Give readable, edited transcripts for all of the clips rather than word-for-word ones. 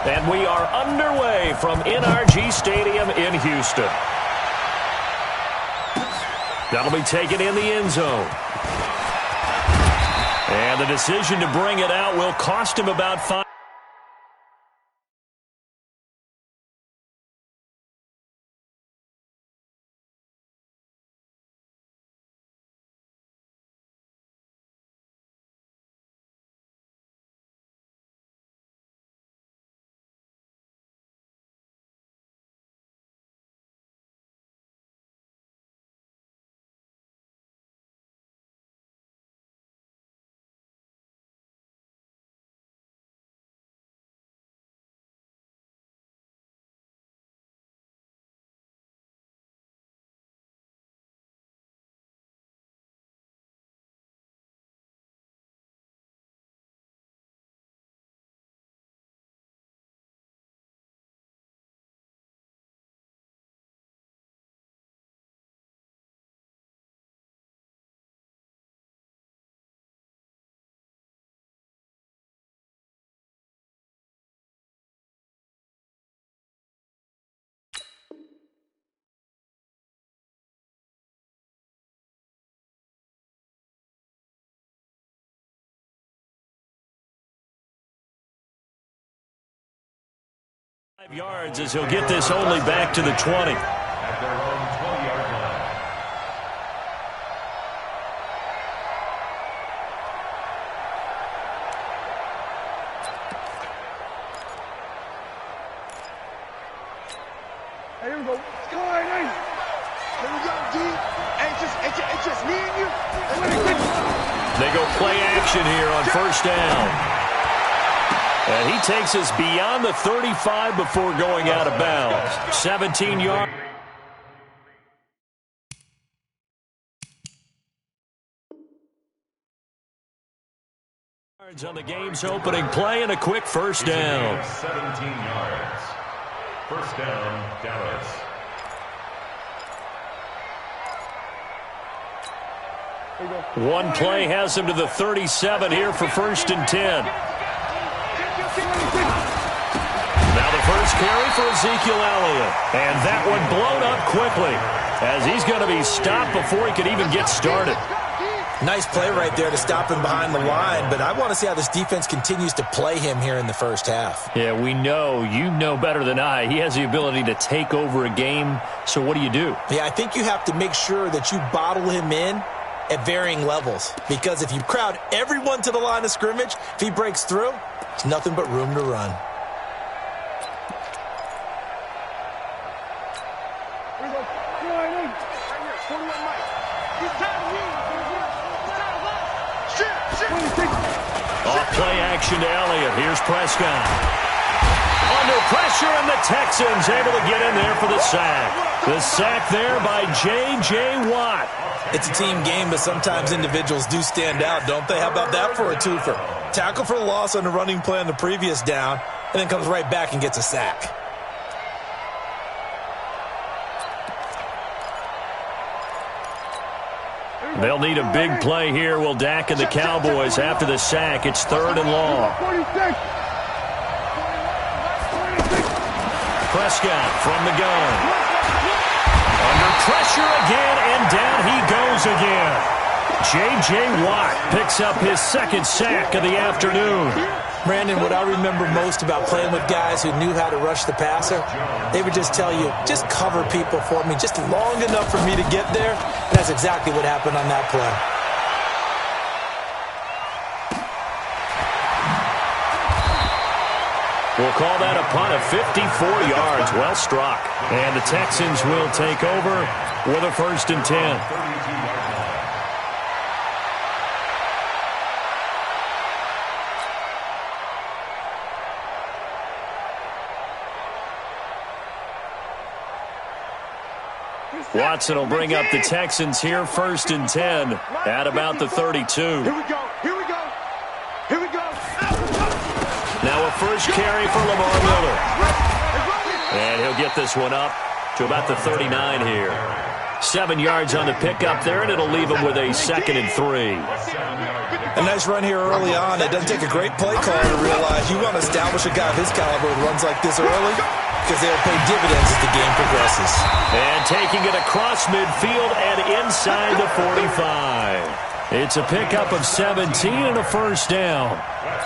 And we are underway from NRG Stadium in Houston. That'll be taken in the end zone. And the decision to bring it out will cost him about 5. Yards as he'll get this only back to the 20. At their own 20-yard line. Hey, here we go. Let's go, hey. Here we go, D. Hey, it's just me and you. They go play action here on first down. And he takes us beyond the 35 before going out of bounds. 17 yards. On the game's opening play and a quick first down. 17 yards. First down, Dallas. One play has him to the 37 here for first and 10. Now the first carry for Ezekiel Elliott. And that one blown up quickly as he's going to be stopped before he can even get started. Nice play right there to stop him behind the line, but I want to see how this defense continues to play him here in the first half. Yeah, we know. You know better than I. He has the ability to take over a game, so what do you do? Yeah, I think you have to make sure that you bottle him in at varying levels, because if you crowd everyone to the line of scrimmage, if he breaks through, there's nothing but room to run. Off play action to Elliott. Here's Prescott. Under pressure, and the Texans able to get in there for the sack. The sack there by J.J. Watt. It's a team game, but sometimes individuals do stand out, don't they? How about that for a twofer? Tackle for the loss on the running play on the previous down, and then comes right back and gets a sack. They'll need a big play here. Will Dak and the Cowboys after the sack. It's third and long. Prescott from the gun. Under pressure again, and down he goes again. J.J. Watt picks up his second sack of the afternoon. Brandon, what I remember most about playing with guys who knew how to rush the passer, they would just tell you, just cover people for me, just long enough for me to get there. And that's exactly what happened on that play. We'll call that a punt of 54 yards. Well struck. And the Texans will take over with a first and 10. Watson will bring up the Texans here, first and 10 at about the 32. Here we go. Here we go. Here we go. Now a first carry for Lamar Miller. And he'll get this one up to about the 39 here. 7 yards on the pickup there, and it'll leave him with a second and 3. A nice run here early on. It doesn't take a great play caller to realize you want to establish a guy of his caliber with runs like this early because they'll pay dividends as the game progresses. And taking it across midfield and inside the 45. It's a pickup of 17 and a first down.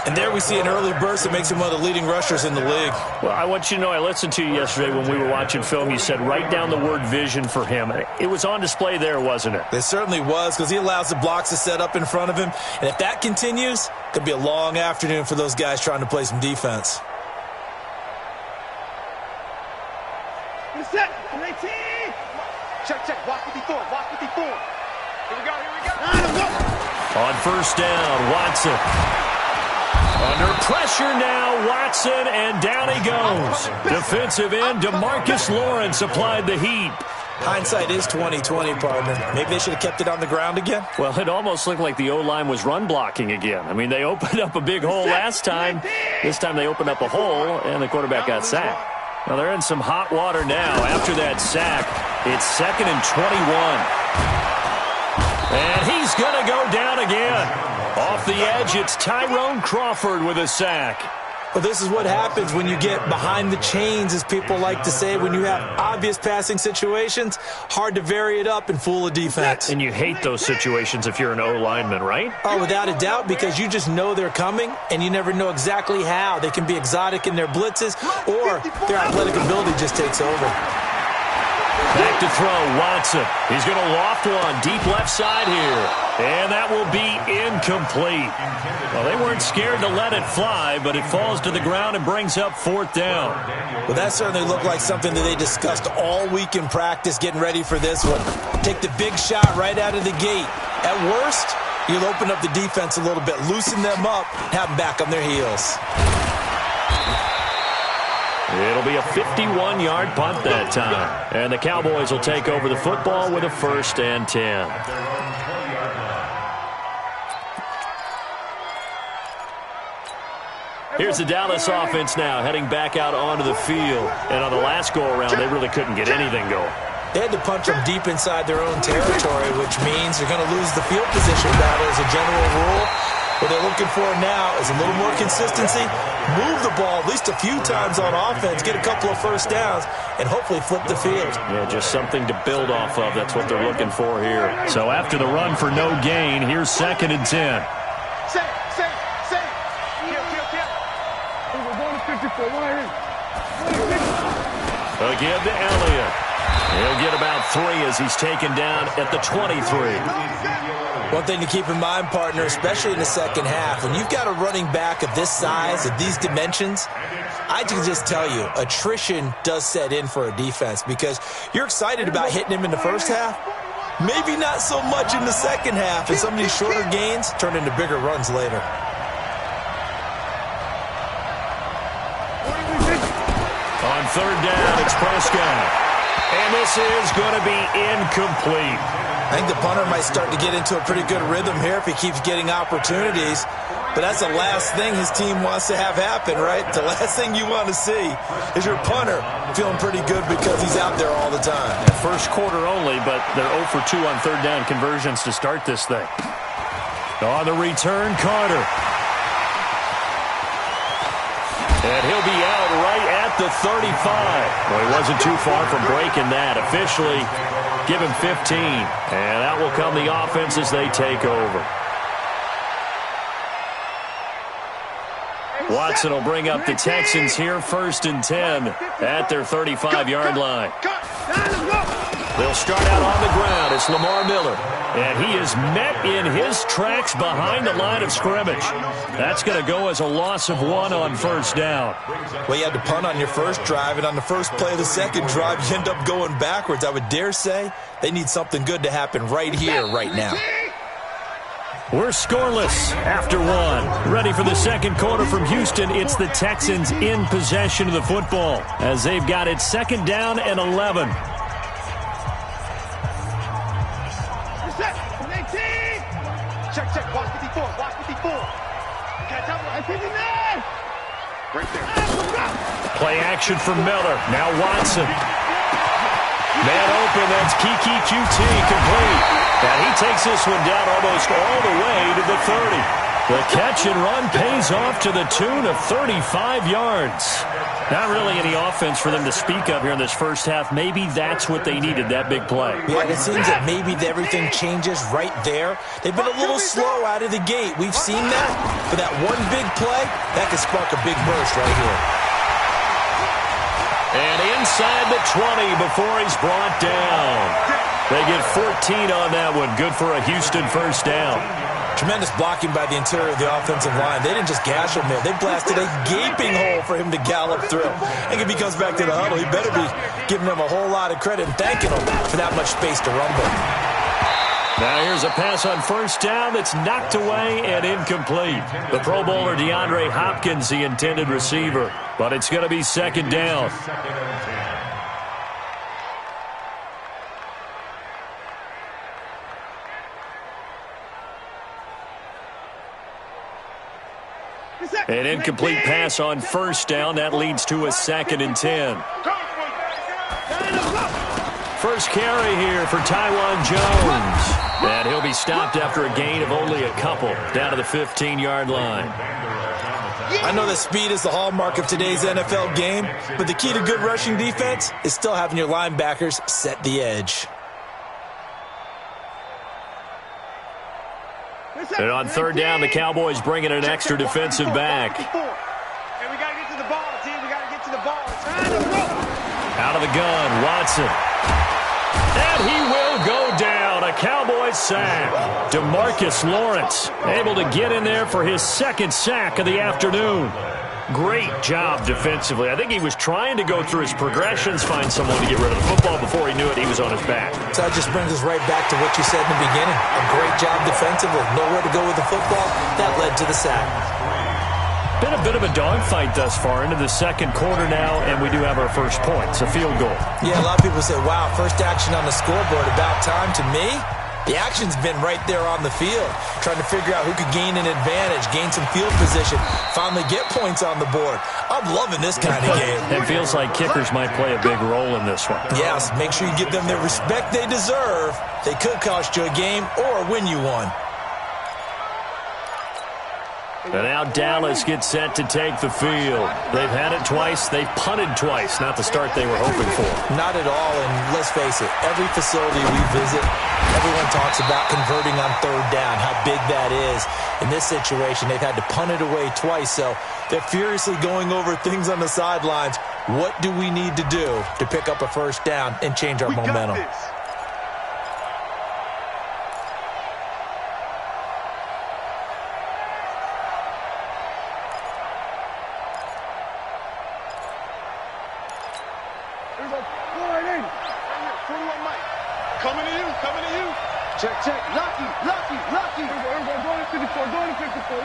And there we see an early burst that makes him one of the leading rushers in the league. Well, I want you to know, I listened to you yesterday when we were watching film. You said write down the word vision for him. It was on display there, wasn't it? It certainly was, because he allows the blocks to set up in front of him. And if that continues, it could be a long afternoon for those guys trying to play some defense. Set. 18. Check. Walk with the form. Here we go. On first down, Watson. Under pressure now, Watson, and down he goes. Defensive end, DeMarcus Lawrence applied the heat. Hindsight is 20/20, partner. Maybe they should have kept it on the ground again. Well, it almost looked like the O-line was run blocking again. I mean, they opened up a big hole last time. This time they opened up a hole, and the quarterback got sacked. Well, they're in some hot water now. After that sack, it's 2nd and 21. And he's going to go down again. Off the edge, it's Tyrone Crawford with a sack. Well, this is what happens when you get behind the chains, as people like to say. When you have obvious passing situations, hard to vary it up and fool a defense. And you hate those situations if you're an O-lineman, right? Oh, without a doubt, because you just know they're coming, and you never know exactly how. They can be exotic in their blitzes, or their athletic ability just takes over. Back to throw, Watson. He's going to loft one deep left side here. And that will be incomplete. Well, they weren't scared to let it fly, but it falls to the ground and brings up 4th down. Well, that certainly looked like something that they discussed all week in practice, getting ready for this one. Take the big shot right out of the gate. At worst, you'll open up the defense a little bit, loosen them up, have them back on their heels. It'll be a 51-yard punt that time. And the Cowboys will take over the football with a 1st and 10. Here's the Dallas offense now, heading back out onto the field. And on the last go-around, they really couldn't get anything going. They had to punch them deep inside their own territory, which means they're going to lose the field position battle as a general rule. What they're looking for now is a little more consistency, move the ball at least a few times on offense, get a couple of first downs, and hopefully flip the field. Yeah, just something to build off of. That's what they're looking for here. So after the run for no gain, here's 2nd and 10. Again to Elliott. He'll get about 3 as he's taken down at the 23. One thing to keep in mind, partner, especially in the second half, when you've got a running back of this size, of these dimensions, I can just tell you, attrition does set in for a defense because you're excited about hitting him in the first half. Maybe not so much in the second half, and some of these shorter gains turn into bigger runs later. On 3rd down, it's Prescott. And this is going to be incomplete. I think the punter might start to get into a pretty good rhythm here if he keeps getting opportunities. But that's the last thing his team wants to have happen, right? The last thing you want to see is your punter feeling pretty good because he's out there all the time. First quarter only, but they're 0 for 2 on 3rd down conversions to start this thing. On the return, Carter. And he'll be out right at the 35. Well, he wasn't too far from breaking that. Officially, give him 15. And that will come the offense as they take over. Watson will bring up the Texans here, 1st and 10 at their 35-yard line. They'll start out on the ground. It's Lamar Miller. And he is met in his tracks behind the line of scrimmage. That's going to go as a loss of 1 on 1st down. Well, you had to punt on your first drive, and on the first play of the second drive, you end up going backwards. I would dare say they need something good to happen right here, right now. We're scoreless after 1. Ready for the second quarter from Houston. It's the Texans in possession of the football as they've got it 2nd down and 11. Check. Watch 54. Right there. Play action for Miller. Now Watson. Man open. That's Kiki QT complete. And he takes this one down almost all the way to the 30. The catch and run pays off to the tune of 35 yards. Not really any offense for them to speak of here in this first half. Maybe that's what they needed, that big play. Yeah, it seems that maybe everything changes right there. They've been a little slow out of the gate. We've seen that. But that one big play, that could spark a big burst right here. And inside the 20 before he's brought down. They get 14 on that one. Good for a Houston first down. Tremendous blocking by the interior of the offensive line. They didn't just gash him there. They blasted a gaping hole for him to gallop through. And if he comes back to the huddle, he better be giving them a whole lot of credit and thanking them for that much space to rumble. Now here's a pass on first down that's knocked away and incomplete. The Pro Bowler DeAndre Hopkins, the intended receiver. But it's going to be second down. An incomplete pass on first down. That leads to a 2nd and 10. First carry here for Tywan Jones. And he'll be stopped after a gain of only a couple down to the 15-yard line. I know that speed is the hallmark of today's NFL game, but the key to good rushing defense is still having your linebackers set the edge. And on third down, the Cowboys bring in an extra defensive back. And we got to get to the ball, team. We got to get to the ball. Out of the gun, Watson. And he will go down. A Cowboys sack. DeMarcus Lawrence able to get in there for his 2nd sack of the afternoon. Great job defensively. I think he was trying to go through his progressions, find someone to get rid of the football. Before he knew it, he was on his back. So that just brings us right back to what you said in the beginning. A great job defensively. Nowhere to go with the football. That led to the sack. Been a bit of a dogfight thus far into the second quarter now, and we do have our first points, a field goal. Yeah, a lot of people say, wow, first action on the scoreboard, about time. To me, the action's been right there on the field, trying to figure out who could gain an advantage, gain some field position, finally get points on the board. I'm loving this kind of game. It feels like kickers might play a big role in this one. Yes, make sure you give them the respect they deserve. They could cost you a game or win you one. And now Dallas gets set to take the field. They've had it twice. They've punted twice. Not the start they were hoping for. Not at all, and let's face it, every facility we visit, everyone talks about converting on third down, how big that is. In this situation, they've had to punt it away twice, so they're furiously going over things on the sidelines. What do we need to do to pick up a first down and change our momentum? Check. Lucky. Going to 54.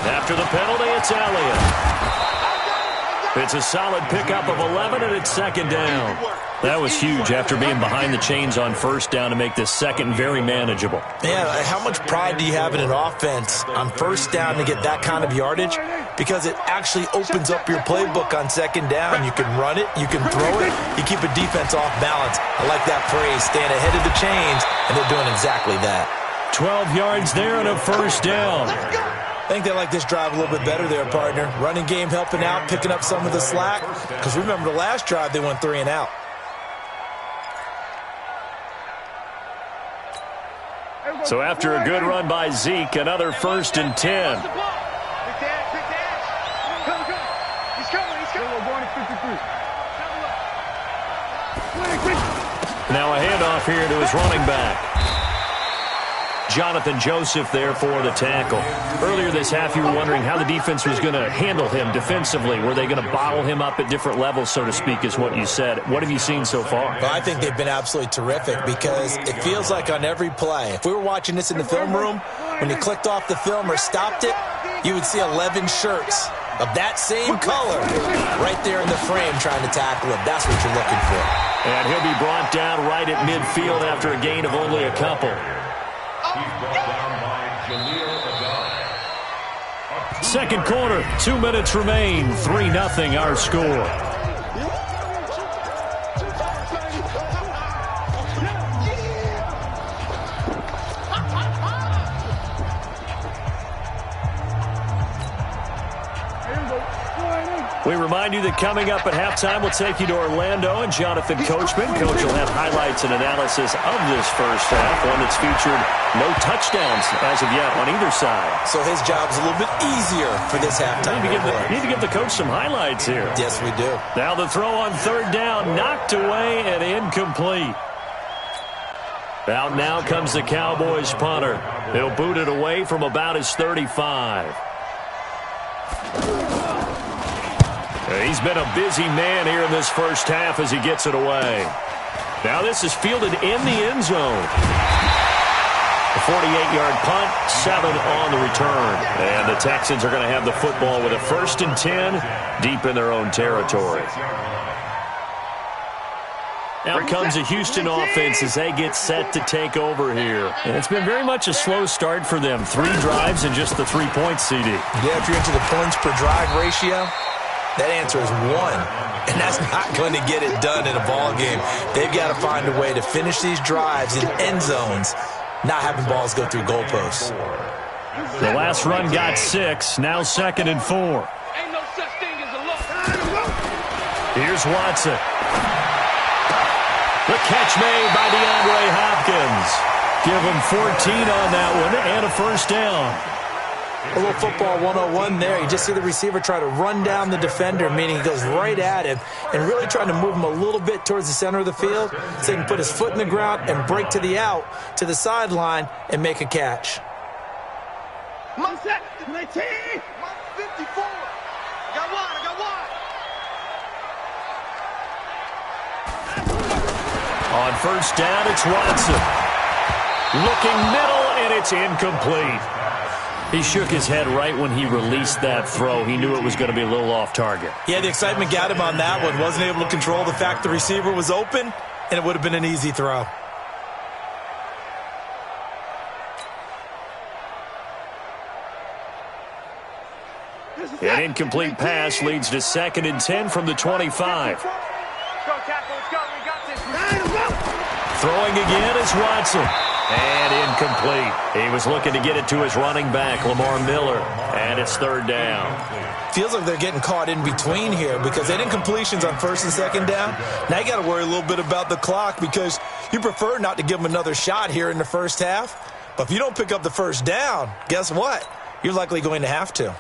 After the penalty, it's Elliott. It's a solid pickup of 11, and it's second down. That was huge after being behind the chains on first down to make this second very manageable. Yeah, how much pride do you have in an offense on first down to get that kind of yardage? Because it actually opens up your playbook on second down. You can run it, you can throw it, you keep a defense off balance. I like that phrase, staying ahead of the chains, and they're doing exactly that. 12 yards there and a first down. I think they like this drive a little bit better there, partner. Running game helping out, picking up some of the slack. Because remember the last drive, they went 3 and out. So after a good run by Zeke, another 1st and 10. He's coming. Going to 53. Now a handoff here to his running back. Jonathan Joseph there for the tackle. Earlier this half, you were wondering how the defense was going to handle him defensively. Were they going to bottle him up at different levels, so to speak, is what you said. What have you seen so far? Well, I think they've been absolutely terrific because it feels like on every play, if we were watching this in the film room, when you clicked off the film or stopped it, you would see 11 shirts of that same color right there in the frame trying to tackle him. That's what you're looking for. And he'll be brought down right at midfield after a gain of only a couple. He's brought down by Jaleel Adad. Second quarter, 2 minutes remain. 3-0 our score. We remind you that coming up at halftime, we'll take you to Orlando and Jonathan Coachman. Coach will have highlights and analysis of this first half, one that's featured no touchdowns as of yet on either side. So his job's a little bit easier for this halftime. Need to give the coach some highlights here. Yes, we do. Now the throw on third down, knocked away and incomplete. Out now comes the Cowboys punter. He'll boot it away from about his 35. He's been a busy man here in this first half as he gets it away. Now this is fielded in the end zone. A 48-yard punt, 7 on the return. And the Texans are going to have the football with a 1st and 10 deep in their own territory. Out comes the Houston offense as they get set to take over here. And it's been very much a slow start for them. 3 drives and just the 3 points, CD. Yeah, if you're into the points per drive ratio, that answer is 1. And that's not going to get it done in a ball game. They've got to find a way to finish these drives in end zones, not having balls go through goalposts. The last run got 6, now 2nd and 4. Ain't no such thing as a look. Here's Watson. The catch made by DeAndre Hopkins. Give him 14 on that one and a first down. A little football 101 there. You just see the receiver try to run down the defender, meaning he goes right at him and really trying to move him a little bit towards the center of the field so he can put his foot in the ground and break to the out, to the sideline, and make a catch. My set, 19, my 54. I got one. On first down, it's Watson. Looking middle, and it's incomplete. He shook his head right when he released that throw. He knew it was going to be a little off target. Yeah, the excitement got him on that one. Wasn't able to control the fact the receiver was open, and it would have been an easy throw. An incomplete pass leads to 2nd and 10 from the 25. Throwing again is Watson. And incomplete. He was looking to get it to his running back, Lamar Miller. And it's 3rd down. Feels like they're getting caught in between here because they did incompletions on 1st and 2nd down. Now you got to worry a little bit about the clock because you prefer not to give them another shot here in the first half. But if you don't pick up the first down, guess what? You're likely going to have to.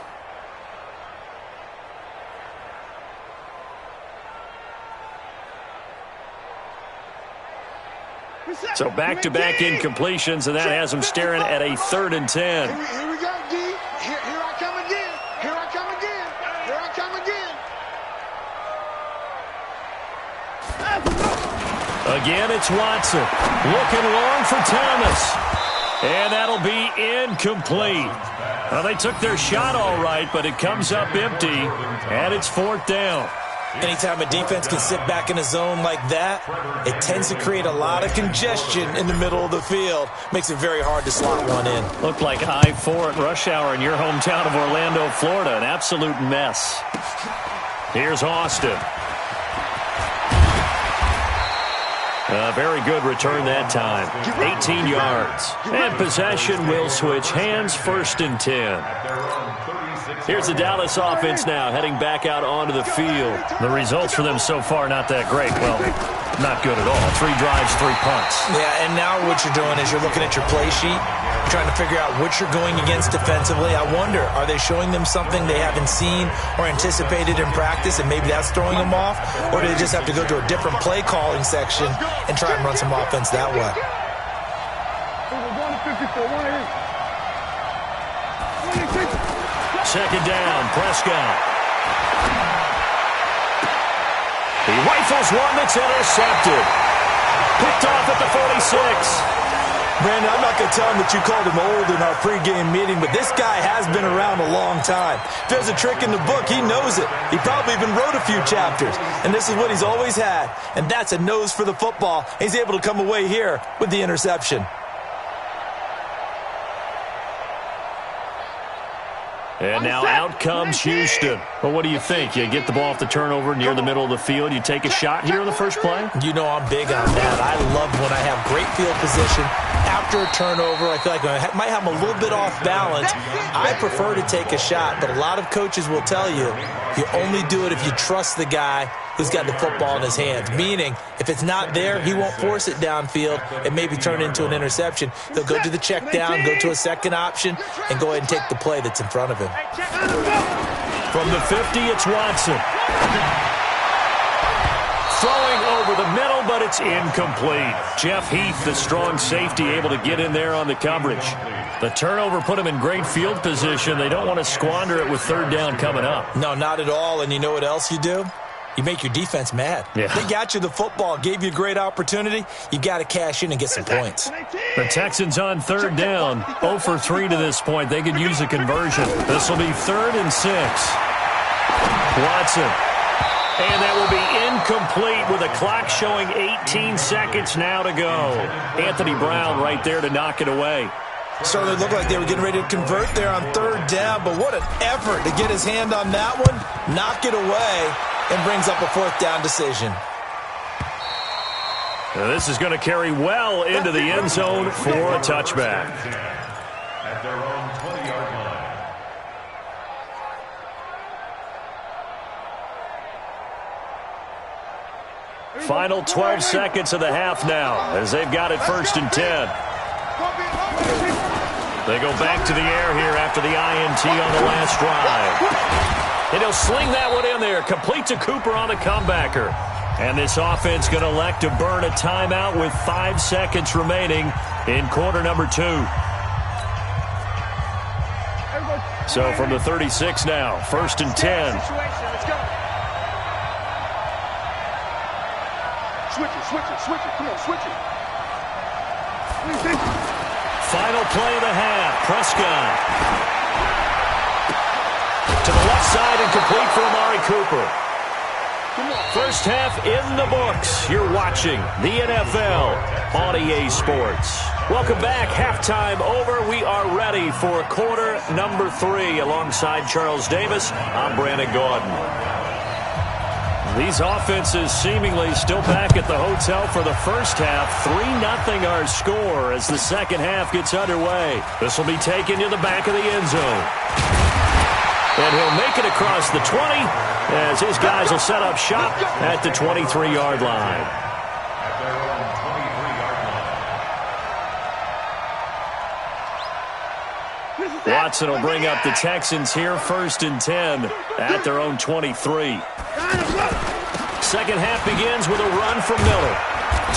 So back-to-back incompletions, and that has him staring at a 3rd and 10. Here we go, D. Here I come again. Here I come again. Again, it's Watson. Looking long for Thomas. And that'll be incomplete. Well, they took their shot all right, but it comes up empty, and it's 4th down. Anytime a defense can sit back in a zone like that, it tends to create a lot of congestion in the middle of the field. Makes it very hard to slot one in. Looked like I-4 at rush hour in your hometown of Orlando, Florida. An absolute mess. Here's Austin. A very good return that time. 18 yards. And possession will switch hands, 1st and 10. Here's the Dallas offense now, heading back out onto the field. The results for them so far, not that great. Well, not good at all. 3 drives, 3 punts. Yeah, and now what you're doing is you're looking at your play sheet, trying to figure out what you're going against defensively. I wonder, are they showing them something they haven't seen or anticipated in practice, and maybe that's throwing them off? Or do they just have to go to a different play calling section and try and run some offense that way? Second down, Prescott. He rifles one that's intercepted. Picked off at the 46. Brandon, I'm not going to tell him that you called him old in our pregame meeting, but this guy has been around a long time. If there's a trick in the book, he knows it. He probably even wrote a few chapters, and this is what he's always had, and that's a nose for the football. He's able to come away here with the interception. And now out comes Houston. Well, what do you think? You get the ball off the turnover near the middle of the field. You take a shot here on the first play? You know I'm big on that. I love when I have great field position after a turnover, I feel like I might have them a little bit off balance. I prefer to take a shot, but a lot of coaches will tell you, you only do it if you trust the guy who's got the football in his hands. Meaning, if it's not there, he won't force it downfield and maybe turn it into an interception. He'll go to the check down, go to a second option, and go ahead and take the play that's in front of him. From the 50, it's Watson. Throwing over the middle, but it's incomplete. Jeff Heath, the strong safety, able to get in there on the coverage. The turnover put him in great field position. They don't want to squander it with third down coming up. No, not at all. And you know what else you do? You make your defense mad. Yeah. They got you the football, gave you a great opportunity. You got to cash in and get some points. The Texans on third down, 0 for 3 to this point. They could use a conversion. This will be 3rd and 6. Watson. And that will be incomplete with a clock showing 18 seconds now to go. Anthony Brown right there to knock it away. Certainly looked like they were getting ready to convert there on third down, but what an effort to get his hand on that one, knock it away, and brings up a 4th down decision. Now this is going to carry well into the end zone for a touchback. At their own 20-yard line. Final 12 seconds of the half now as they've got it 1st and 10. They go back to the air here after the INT on the last drive. And he'll sling that one in there. Complete to Cooper on the comebacker. And this offense going to elect to burn a timeout with 5 seconds remaining in quarter number 2. So from the 36 now, 1st and 10. Switch it. Come on, switch it. Final play of the half. Prescott. To the left side and complete for Amari Cooper. First half in the books. You're watching the NFL on EA Sports. Welcome back. Halftime over. We are ready for quarter number 3. Alongside Charles Davis, I'm Brandon Gordon. These offenses seemingly still back at the hotel for the first half. 3-0 our score as the second half gets underway. This will be taken to the back of the end zone. And he'll make it across the 20 as his guys will set up shop at the 23-yard line. At their own 23-yard line. Watson will bring up the Texans here 1st and 10 at their own 23. Second half begins with a run from Miller.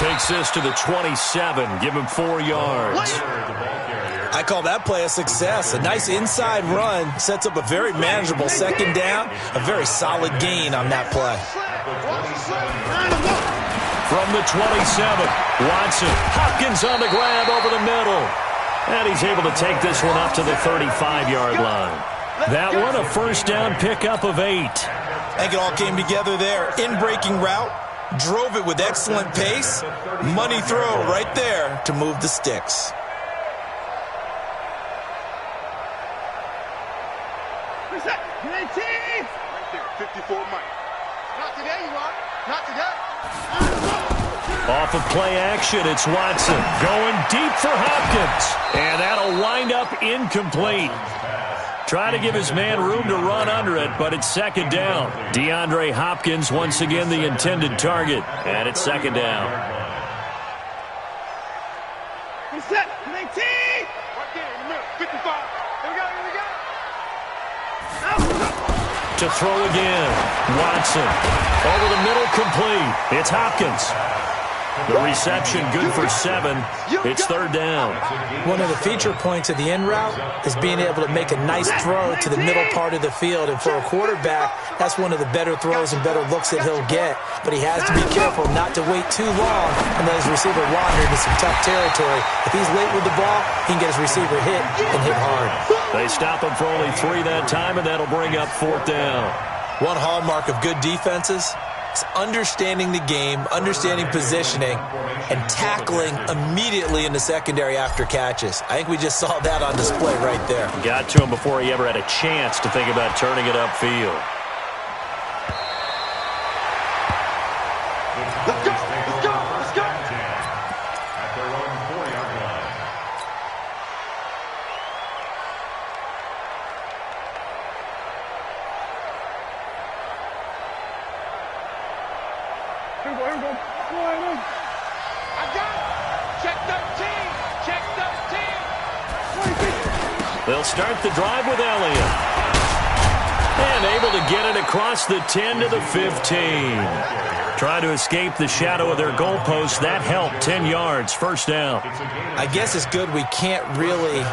Takes this to the 27. Give him 4 yards. I call that play a success. A nice inside run sets up a very manageable second down. A very solid gain on that play. From the 27, Watson. Hopkins on the grab over the middle. And he's able to take this one up to the 35-yard line. That one a first down pickup of 8. I think it all came together there. In-breaking route, drove it with excellent pace. Money throw right there to move the sticks. What's that? Right there, 54 Mike. Not today, you are. Not today. Off of play action, it's Watson going deep for Hopkins. And that'll wind up incomplete. Try to give his man room to run under it, but it's second down. DeAndre Hopkins once again the intended target. And it's second down. What's that? 19. Right there in the middle, 55. Here we go. To throw again. Watson. Over the middle, complete. It's Hopkins. The reception good for 7. It's third down. One of the feature points of the end route is being able to make a nice throw to the middle part of the field. And for a quarterback, that's one of the better throws and better looks that he'll get. But he has to be careful not to wait too long and let his receiver wander into some tough territory. If he's late with the ball, he can get his receiver hit and hit hard. They stop him for only 3 that time, and that'll bring up fourth down. One hallmark of good defenses is understanding the game, understanding positioning, and tackling immediately in the secondary after catches. I think we just saw that on display right there. Got to him before he ever had a chance to think about turning it upfield. Let's go. At their own 4-yard line. I got it. Check 13. Check 13. They'll start the drive with Elliott. And able to get it across the 10 to the 15. Trying to escape the shadow of their goalpost. That helped. 10 yards. First down. I guess it's good we can't really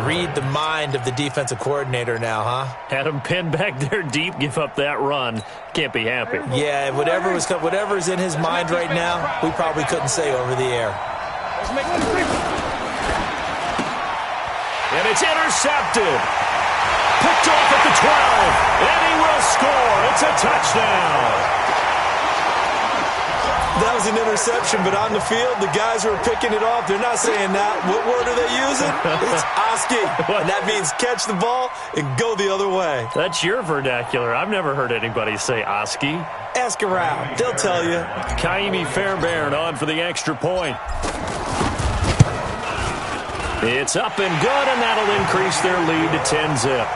read the mind of the defensive coordinator now, huh? Had him pinned back there deep, give up that run. Can't be happy. Yeah, whatever's in his mind right now, we probably couldn't say over the air. And it's intercepted. Picked off at the 12. And he will score. It's a touchdown. That was an interception, but on the field, the guys who are picking it off, they're not saying that. What word are they using? It's Oski. And that means catch the ball and go the other way. That's your vernacular. I've never heard anybody say Oski. Ask around. They'll tell you. Kaimi Fairbairn on for the extra point. It's up and good, and that'll increase their lead to 10-zip.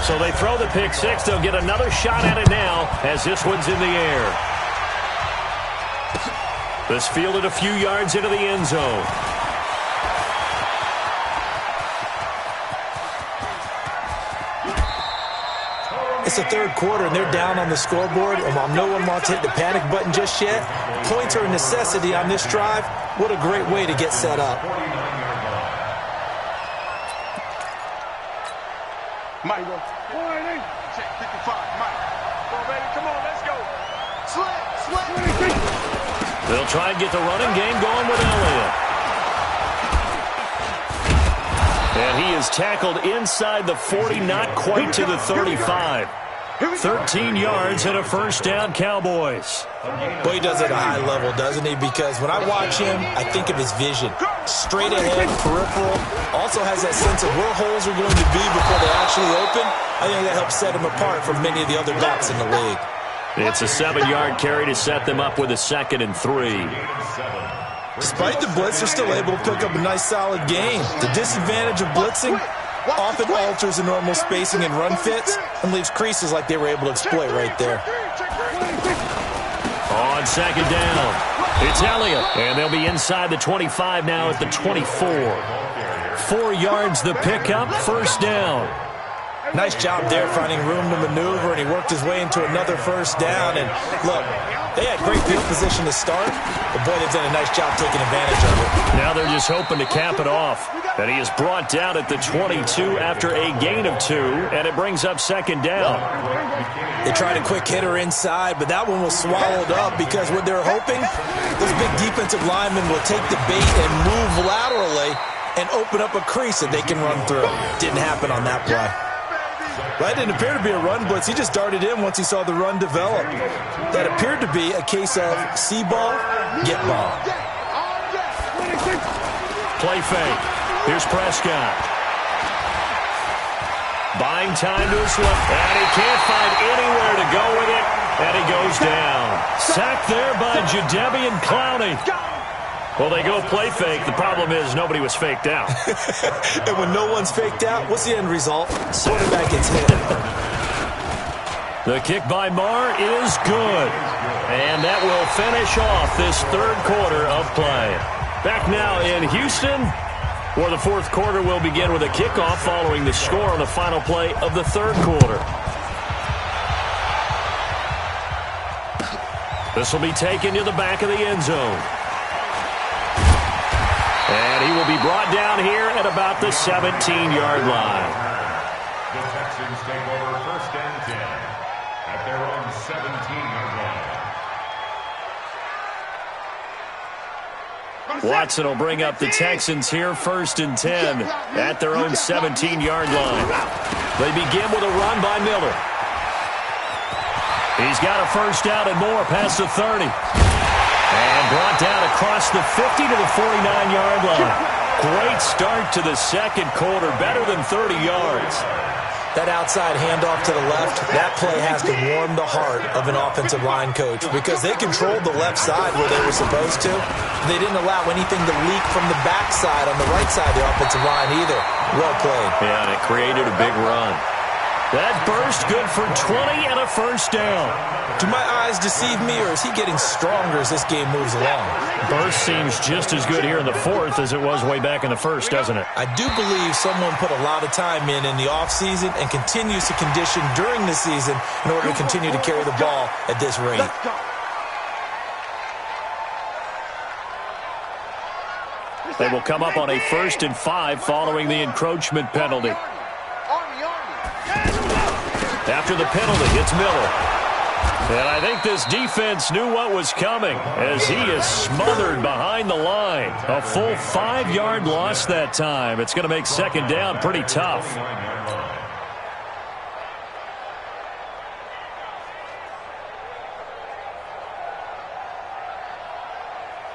So they throw the pick six. They'll get another shot at it now as this one's in the air. This fielded a few yards into the end zone. It's the third quarter, and they're down on the scoreboard. And while no one wants to hit the panic button just yet, points are a necessity on this drive. What a great way to get set up. Mike. Check 55. Mike. Come on, baby. Come on. Let's go. Slit. They'll try and get the running game going with Elliott. And he is tackled inside the 40, not quite to the 35. 13 yards and a first down, Cowboys. Boy, he does it at a high level, doesn't he? Because when I watch him, I think of his vision. Straight ahead, peripheral. Also has that sense of where holes are going to be before they actually open. I think that helps set him apart from many of the other backs in the league. It's a 7-yard carry to set them up with a 2nd and 3. Despite the blitz, they're still able to pick up a nice, solid gain. The disadvantage of blitzing often alters the normal spacing and run fits and leaves creases like they were able to exploit right there. On 2nd down, it's Elliott. And they'll be inside the 25 now at the 24. 4 yards the pickup, first down. Nice job there finding room to maneuver, and he worked his way into another first down. And look, they had great field position to start, but boy, they've done a nice job taking advantage of it. Now they're just hoping to cap it off. And he is brought down at the 22 after a gain of 2, and it brings up 2nd down. They tried a quick hitter inside, but that one was swallowed up because what they're hoping, those big defensive linemen will take the bait and move laterally and open up a crease that they can run through. Didn't happen on that play. That didn't appear to be a run blitz. He just darted in once he saw the run develop. That appeared to be a case of see ball, get ball. Play fake. Here's Prescott. Buying time to his left, and he can't find anywhere to go with it, and he goes down. Sacked there by Jadeveon Clowney. Well, they go play fake. The problem is nobody was faked out. And when no one's faked out, what's the end result? Quarterback gets hit. The kick by Marr is good. And that will finish off this third quarter of play. Back now in Houston, where the fourth quarter will begin with a kickoff following the score on the final play of the third quarter. This will be taken to the back of the end zone. And he will be brought down here at about the 17-yard line. The Texans take over 1st and 10 at their own 17-yard line. Watson will bring up the Texans here 1st and 10 at their own 17-yard line. They begin with a run by Miller. He's got a first down and more past the 30. And brought down across the 50 to the 49-yard line. Great start to the second quarter, better than 30 yards. That outside handoff to the left, that play has to warm the heart of an offensive line coach because they controlled the left side where they were supposed to. They didn't allow anything to leak from the backside on the right side of the offensive line either. Well played. Yeah, and it created a big run. That burst good for 20 and a first down. Do my eyes deceive me, or is he getting stronger as this game moves along? Burst seems just as good here in the fourth as it was way back in the first, doesn't it? I do believe someone put a lot of time in the offseason and continues to condition during the season in order to continue to carry the ball at this rate. They will come up on a 1st and 5 following the encroachment penalty. After the penalty, it's Miller. And I think this defense knew what was coming as he is smothered behind the line. A full 5-yard loss that time. It's going to make second down pretty tough.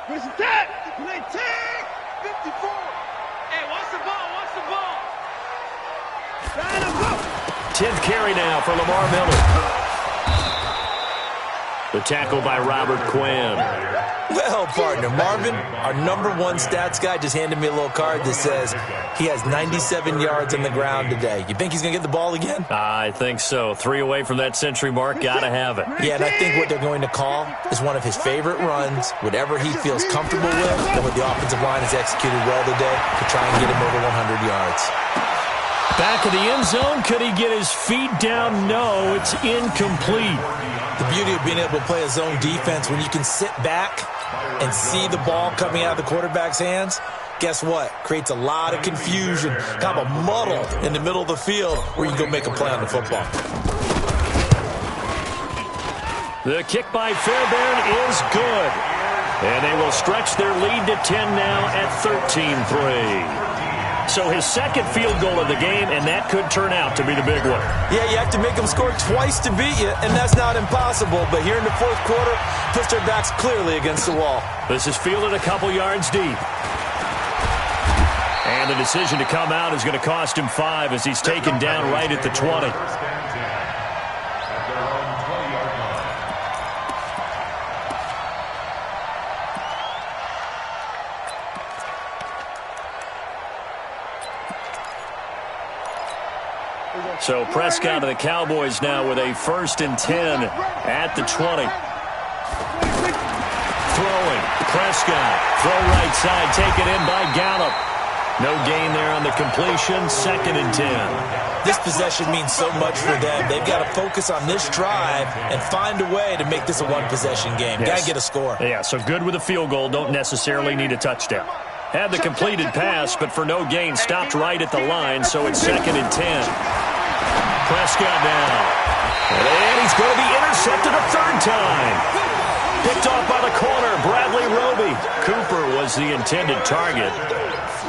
Where's the tag? 54. Hey, watch the ball, watch the ball. 10th carry now for Lamar Miller. The tackle by Robert Quinn. Well, partner, Marvin, our #1 stats guy, just handed me a little card that says he has 97 yards on the ground today. You think he's going to get the ball again? I think so. 3 away from that century mark. Got to have it. Yeah, and I think what they're going to call is one of his favorite runs, whatever he feels comfortable with, and what the offensive line has executed well today to try and get him over 100 yards. Back of the end zone. Could he get his feet down? No, it's incomplete. The beauty of being able to play a zone defense when you can sit back and see the ball coming out of the quarterback's hands, guess what? Creates a lot of confusion, kind of a muddle in the middle of the field where you can go make a play on the football. The kick by Fairbairn is good. And they will stretch their lead to 10 now at 13-3. So his second field goal of the game, and that could turn out to be the big one. Yeah, you have to make them score twice to beat you, and that's not impossible. But here in the fourth quarter, puts their backs clearly against the wall. This is fielded a couple yards deep. And the decision to come out is going to cost him 5 as he's taken down right at the 20. So Prescott of the Cowboys now with a 1st and 10 at the 20. Throwing. Prescott. Throw right side. Taken in by Gallup. No gain there on the completion. 2nd and 10. This possession means so much for them. They've got to focus on this drive and find a way to make this a one-possession game. Yes. Got to get a score. Yeah, so good with a field goal. Don't necessarily need a touchdown. Had the completed pass, but for no gain, stopped right at the line, so it's 2nd and 10. Prescott now. And he's going to be intercepted a 3rd time. Picked off by the corner, Bradley Roby. Cooper was the intended target.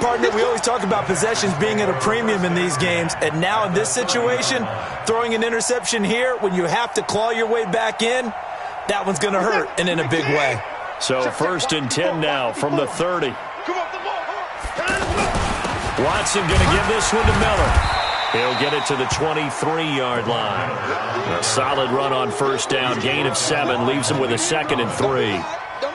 Partner, we always talk about possessions being at a premium in these games, and now in this situation, throwing an interception here when you have to claw your way back in, that one's going to hurt, and in a big way. So 1st and 10 now from the 30. Watson going to give this one to Miller. He'll get it to the 23-yard line. A solid run on 1st down. Gain of 7 leaves him with a 2nd and 3.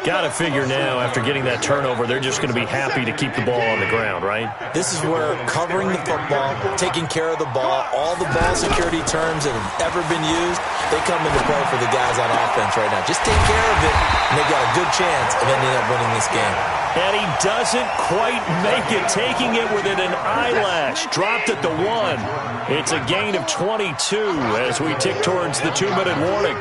Got to figure now, after getting that turnover, they're just going to be happy to keep the ball on the ground, right? This is where covering the football, taking care of the ball, all the ball security terms that have ever been used, they come into play for the guys on offense right now. Just take care of it, and they've got a good chance of ending up winning this game. And he doesn't quite make it, taking it within an eyelash. Dropped at the 1. It's a gain of 22 as we tick towards the 2-minute warning.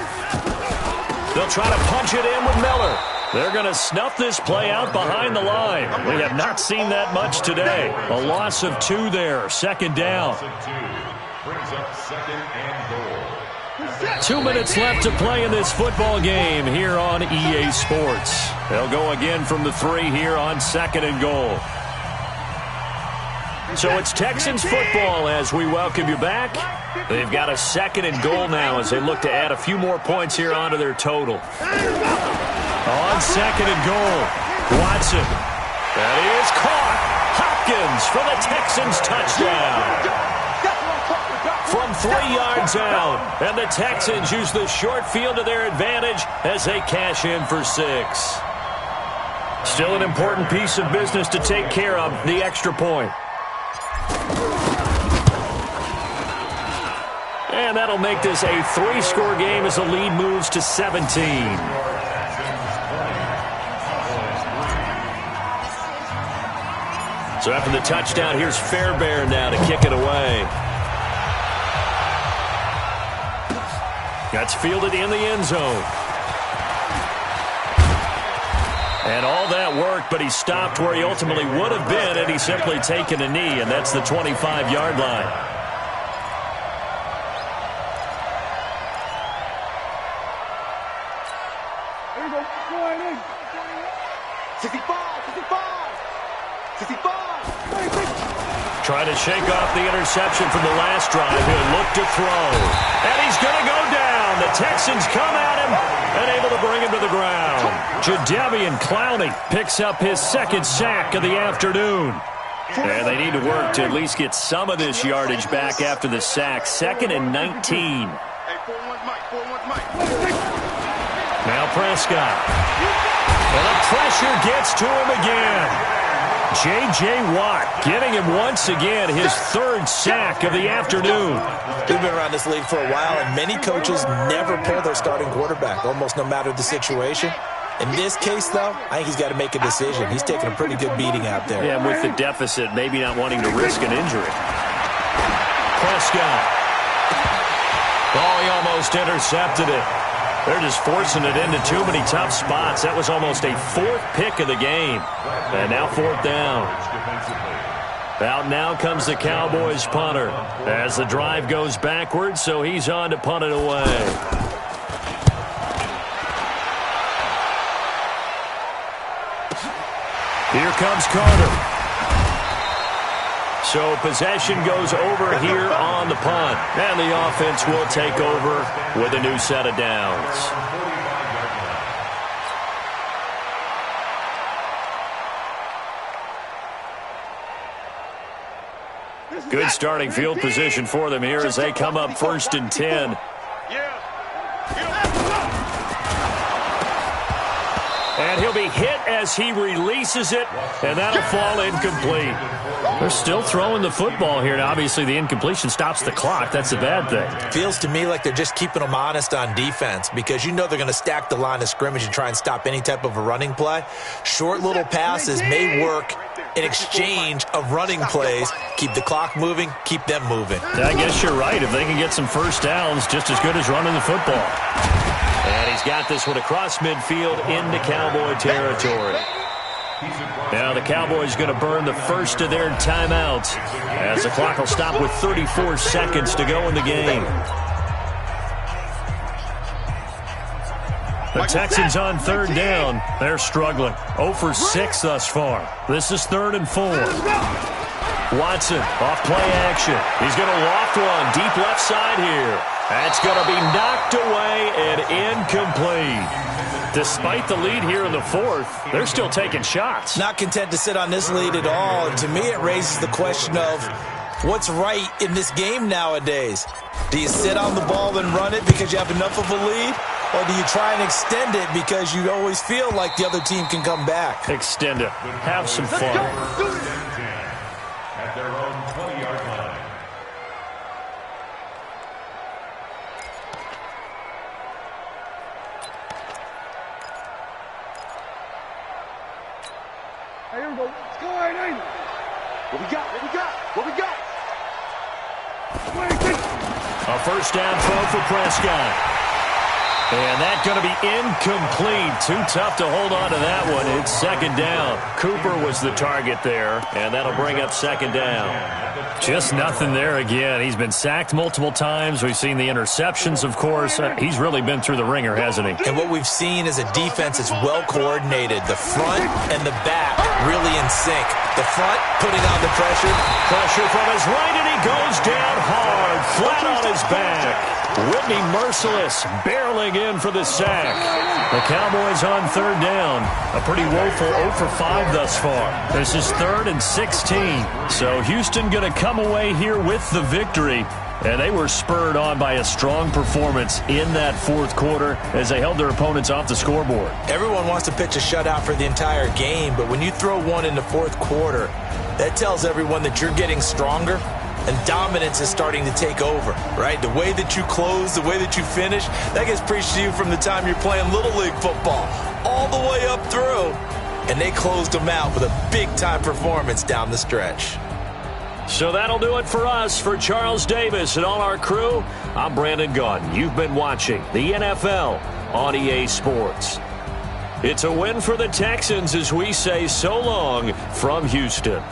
They'll try to punch it in with Miller. They're going to snuff this play out behind the line. We have not seen that much today. A loss of 2 there. 2nd down. Brings up 2nd and goal. 2 minutes left to play in this football game here on EA Sports. They'll go again from the 3 here on 2nd and goal. So it's Texans football as we welcome you back. They've got a 2nd and goal now as they look to add a few more points here onto their total. On 2nd and goal, Watson. That is caught. Hopkins for the Texans touchdown. from 3 yards out. And the Texans use the short field to their advantage as they cash in for 6. Still an important piece of business to take care of, the extra point. And that'll make this a 3-score game as the lead moves to 17. So after the touchdown, here's Fairbairn now to kick it away. That's fielded in the end zone. And all that worked, but he stopped where he ultimately would have been had he simply taken a knee, and that's the 25-yard line. Trying to shake off the interception from the last drive. He'll look to throw. And he's going to go down. The Texans come at him and able to bring him to the ground. Jadeveon Clowney picks up his 2nd sack of the afternoon. And they need to work to at least get some of this yardage back after the sack. 2nd and 19. Now Prescott. And the pressure gets to him again. J.J. Watt getting him once again his 3rd sack of the afternoon. We've been around this league for a while, and many coaches never pull their starting quarterback, almost no matter the situation. In this case, though, I think he's got to make a decision. He's taking a pretty good beating out there. Yeah, with the deficit, maybe not wanting to risk an injury. Prescott. Oh, he almost intercepted it. They're just forcing it into too many tough spots. That was almost a 4th pick of the game. And now 4th down. Out now comes the Cowboys punter as the drive goes backwards, so he's on to punt it away. Here comes Carter. So possession goes over here on the punt. And the offense will take over with a new set of downs. Good starting field position for them here as they come up 1st and 10. And he'll be hit as he releases it, and that'll fall incomplete. They're still throwing the football here. Now, obviously, the incompletion stops the clock. That's a bad thing. Feels to me like they're just keeping them honest on defense because you know they're going to stack the line of scrimmage and try and stop any type of a running play. Short little passes may work in exchange of running plays. Keep the clock moving, keep them moving. I guess you're right. If they can get some first downs, just as good as running the football. And he's got this one across midfield into Cowboy territory. Now the Cowboys going to burn the first of their timeouts as the clock will stop with 34 seconds to go in the game. The Texans on 3rd down. They're struggling. 0 for 6 thus far. This is 3rd and 4. Watson off play action. He's going to loft one deep left side here. That's going to be knocked away and incomplete. Despite the lead here in the 4th, they're still taking shots. Not content to sit on this lead at all. And to me, it raises the question of what's right in this game nowadays. Do you sit on the ball and run it because you have enough of a lead? Or do you try and extend it because you always feel like the other team can come back? Extend it. Have some fun. At their own 20-yard line. Here we go. Let's go, Aiden. What we got? What we got? What we got? A first down throw for Prescott. And that's going to be incomplete. Too tough to hold on to that one. It's 2nd down. Cooper was the target there, and that'll bring up 2nd down. Just nothing there again. He's been sacked multiple times. We've seen the interceptions, of course. He's really been through the ringer, hasn't he? And what we've seen is a defense that's well coordinated. The front and the back really in sync. The front putting on the pressure. Pressure from his right, and he goes down hard, flat on his back. Whitney Merciless barreling in for the sack. The Cowboys on 3rd down. A pretty woeful 0 for 5 thus far. This is 3rd and 16. So Houston going to come away here with the victory. And they were spurred on by a strong performance in that fourth quarter as they held their opponents off the scoreboard. Everyone wants to pitch a shutout for the entire game, but when you throw one in the fourth quarter, that tells everyone that you're getting stronger and dominance is starting to take over, right? The way that you close, the way that you finish, that gets preached to you from the time you're playing Little League football all the way up through. And they closed them out with a big-time performance down the stretch. So that'll do it for us. For Charles Davis and all our crew, I'm Brandon Gaudin. You've been watching the NFL on EA Sports. It's a win for the Texans as we say so long from Houston.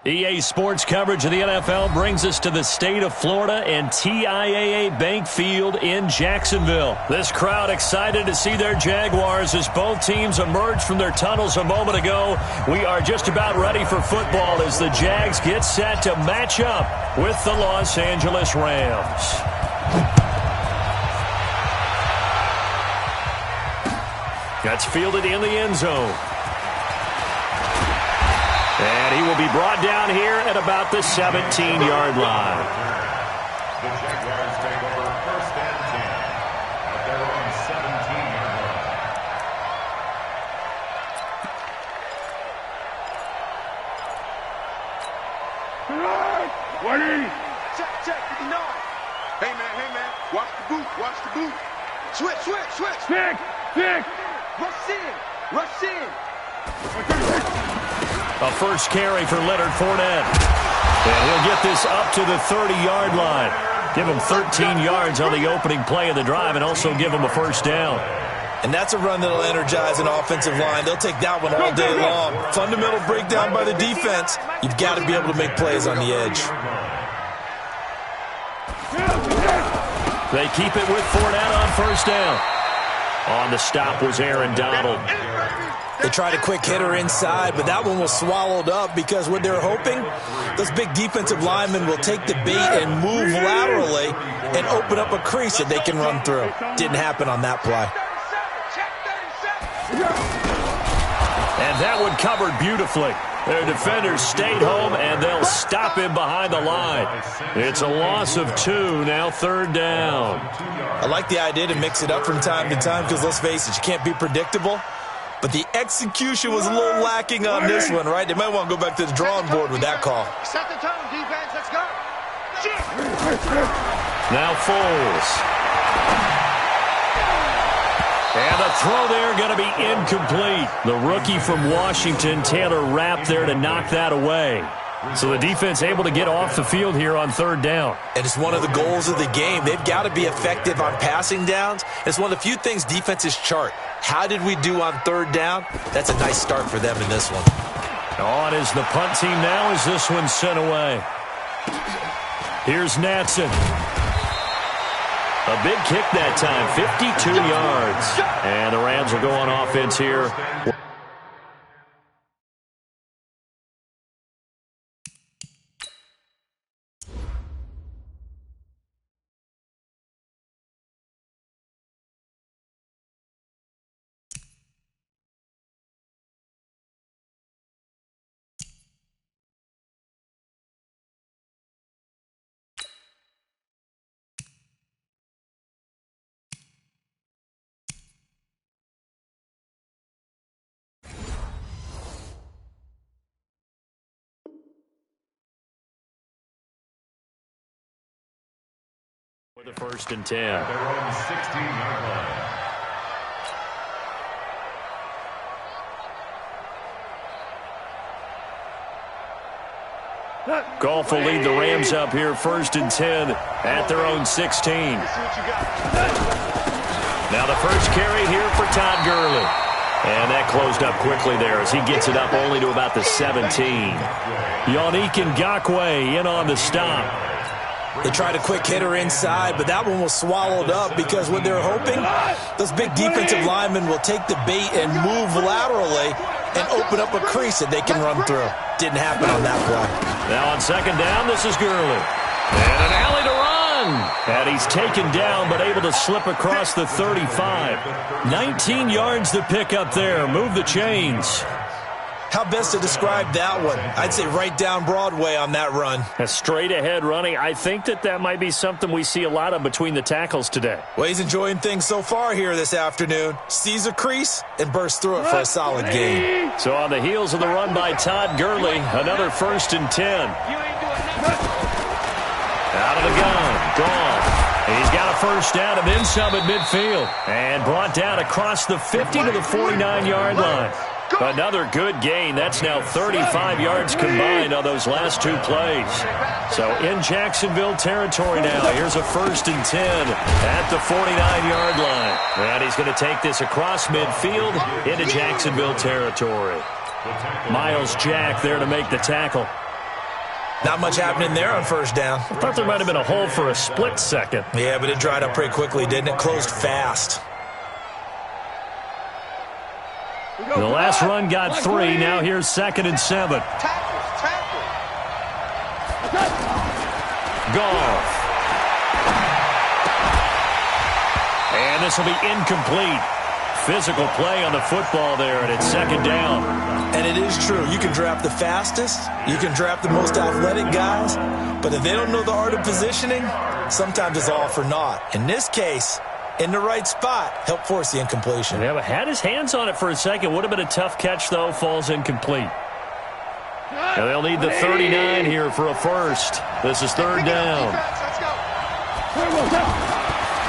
EA Sports coverage of the NFL brings us to the state of Florida and TIAA Bank Field in Jacksonville. This crowd excited to see their Jaguars as both teams emerged from their tunnels a moment ago. We are just about ready for football as the Jags get set to match up with the Los Angeles Rams. That's fielded in the end zone. And he will be brought down here at about the 17-yard line. The Jaguars take over first and 10 at their own 17-yard line. Check, 59. Hey, man, watch the boot. Switch. Pick. Rush in. A first carry for Leonard Fournette. And he'll get this up to the 30-yard line. Give him 13 yards on the opening play of the drive and also give him a first down. And that's a run that'll energize an offensive line. They'll take that one all day long. Fundamental breakdown by the defense. You've got to be able to make plays on the edge. They keep it with Fournette on first down. On the stop was Aaron Donald. They tried a quick hitter inside, but that one was swallowed up because what they're hoping, those big defensive linemen will take the bait and move laterally and open up a crease that they can run through. Didn't happen on that play. And that one covered beautifully. Their defenders stayed home, and they'll stop him behind the line. It's a loss of 2, now third down. I like the idea to mix it up from time to time because, let's face it, you can't be predictable. But the execution was a little lacking on this one, right? They might want to go back to the drawing board with that call. Set the tone, defense. Let's go. Now Foles. And the throw there going to be incomplete. The rookie from Washington, Taylor Rapp, there to knock that away. So the defense able to get off the field here on third down. And it's one of the goals of the game. They've got to be effective on passing downs. It's one of the few things defenses chart. How did we do on third down? That's a nice start for them in this one. On is the punt team now as this one's sent away. Here's Natson. A big kick that time, 52 yards. And the Rams will go on offense here. For the 1st and 10. Their own 16-yard line. Goff will lead the Rams up here 1st and 10 at their own 16. Now the first carry here for Todd Gurley. And that closed up quickly there as he gets it up only to about the 17. Yannick Ngakoue in on the stop. They tried a quick hitter inside, but that one was swallowed up because what they're hoping, those big defensive linemen will take the bait and move laterally and open up a crease that they can run through. Didn't happen on that play. Now on 2nd down, this is Gurley. And an alley to run. And he's taken down but able to slip across the 35. 19 yards to pick up there. Move the chains. How best to describe that one? I'd say right down Broadway on that run. A straight ahead running. I think that might be something we see a lot of between the tackles today. Well, he's enjoying things so far here this afternoon. Sees a crease and bursts through it for a solid gain. So on the heels of the run by Todd Gurley, another 1st and 10. Out of the gun, Goff. He's got a first down and then some at midfield. And brought down across the 50 to the 49-yard line. Another good gain. That's now 35 yards combined on those last 2 plays. So in Jacksonville territory now. Here's a 1st and 10 at the 49-yard line. And he's going to take this across midfield into Jacksonville territory. Myles Jack there to make the tackle. Not much happening there on 1st down. I thought there might have been a hole for a split second. Yeah, but it dried up pretty quickly, didn't it? Closed fast. The last run got 3. Now here's 2nd and 7. Goff. And this will be incomplete. Physical play on the football there, and it's 2nd down. And it is true. You can draft the fastest. You can draft the most athletic guys. But if they don't know the art of positioning, sometimes it's all for naught. In this case, in the right spot, help force the incompletion. Yeah, but had his hands on it for a second. Would have been a tough catch, though. Falls incomplete. Now they'll need the 39 here for a first. This is 3rd down.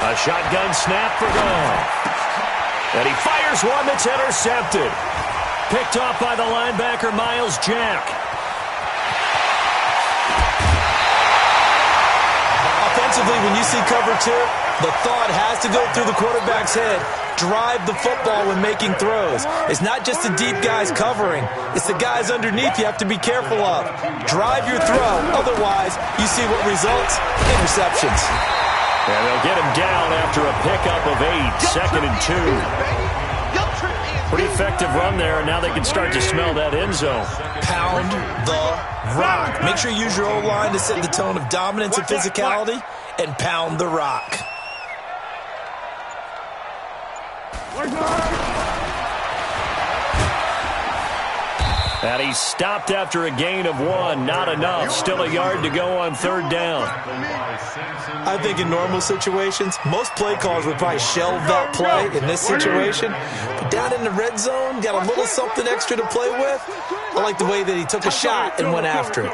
A shotgun snap for Goff. And he fires one that's intercepted. Picked off by the linebacker, Myles Jack. Offensively, when you see cover 2, the thought has to go through the quarterback's head. Drive the football when making throws. It's not just the deep guys covering. It's the guys underneath you have to be careful of. Drive your throw. Otherwise, you see what results? Interceptions. And they'll get him down after a pickup of 8. 2nd and 2. Pretty effective run there, and now they can start to smell that end zone. Pound the rock. Make sure you use your O-line to set the tone of dominance and physicality, and pound the rock. And he stopped after a gain of 1. Not enough. Still a yard to go on 3rd down. I think in normal situations, most play callers would probably shelve that play in this situation. But down in the red zone, got a little something extra to play with. I like the way that he took a shot and went after it.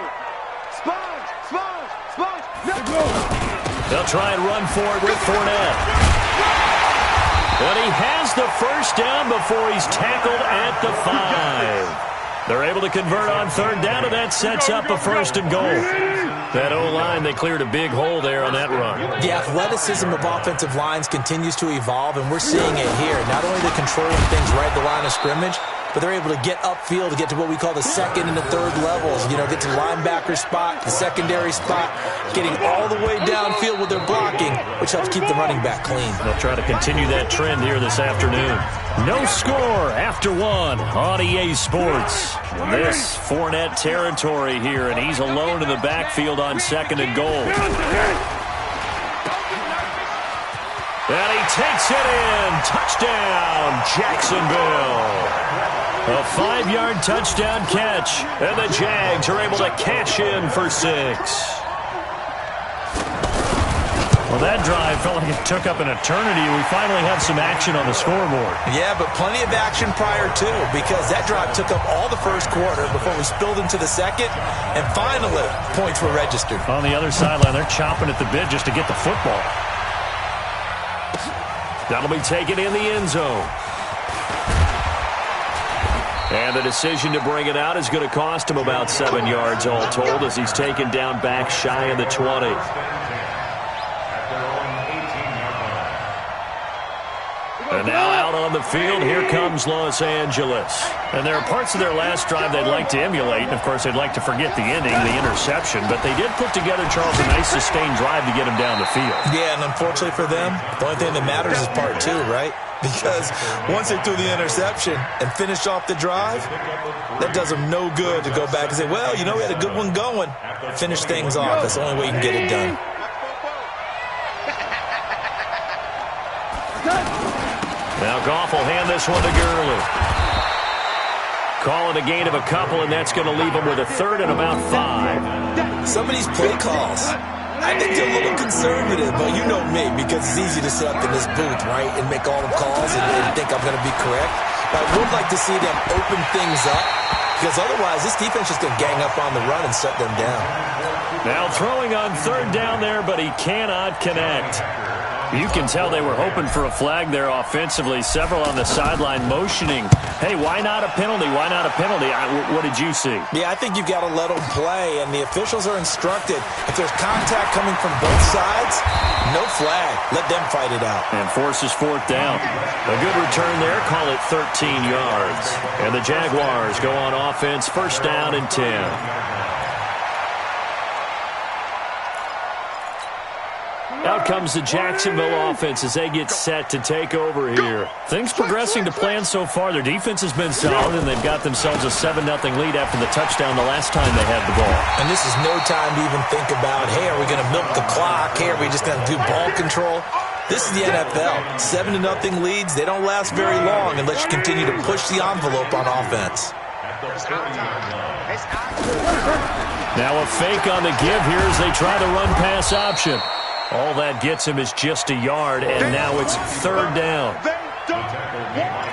They'll try and run for it with Fournette. And he has the first down before he's tackled at the 5. They're able to convert on third down, and that sets up a first and goal. That O-line, they cleared a big hole there on that run. The athleticism of offensive lines continues to evolve, and we're seeing it here. Not only they're controlling things right at the line of scrimmage, but they're able to get upfield to get to what we call the second and the third levels. You know, get to the linebacker spot, the secondary spot, getting all the way downfield with their blocking, which helps keep the running back clean. They'll try to continue that trend here this afternoon. No score after one on EA Sports. This Fournette territory here, and he's alone in the backfield on second and goal. And he takes it in. Touchdown, Jacksonville. A 5-yard touchdown catch, and the Jags are able to cash in for 6. Well, that drive felt like it took up an eternity. We finally have some action on the scoreboard. Yeah, but plenty of action prior to, because that drive took up all the first quarter before we spilled into the second, and finally, points were registered. On the other sideline, they're chomping at the bit just to get the football. That'll be taken in the end zone. And the decision to bring it out is going to cost him about 7 yards all told, as he's taken down back shy of the 20. And now out on the field, here comes Los Angeles. And there are parts of their last drive they'd like to emulate. And, of course, they'd like to forget the ending, the interception. But they did put together, Charles, a nice sustained drive to get him down the field. Yeah, and unfortunately for them, the only thing that matters is part 2, right? Because once they threw the interception and finished off the drive, that does them no good to go back and say, well, you know, we had a good one going. Finish things off. That's the only way you can get it done. Now Goff will hand this one to Gurley. Call it a gain of a couple, and that's going to leave him with a third and about 5. Some of these play calls, I think they're a little conservative, but you know me, because it's easy to sit up in this booth, right, and make all the calls and think I'm going to be correct. But I would like to see them open things up, because otherwise this defense is going to gang up on the run and shut them down. Now throwing on third down there, but he cannot connect. You can tell they were hoping for a flag there offensively. Several on the sideline motioning, hey, why not a penalty? Why not a penalty? What did you see? Yeah, I think you've got to let them play, and the officials are instructed. If there's contact coming from both sides, no flag. Let them fight it out. And forces fourth down. A good return there. Call it 13 yards. And the Jaguars go on offense, first down and 10. Out comes the Jacksonville offense as they get set to take over here. Things progressing to plan so far. Their defense has been solid, and they've got themselves a 7-0 lead after the touchdown the last time they had the ball. And this is no time to even think about, hey, are we going to milk the clock? Hey, are we just going to do ball control? This is the NFL. 7-0 leads, they don't last very long unless you continue to push the envelope on offense. Now a fake on the give here as they try the run-pass option. All that gets him is just a yard, and now it's third down. They don't want.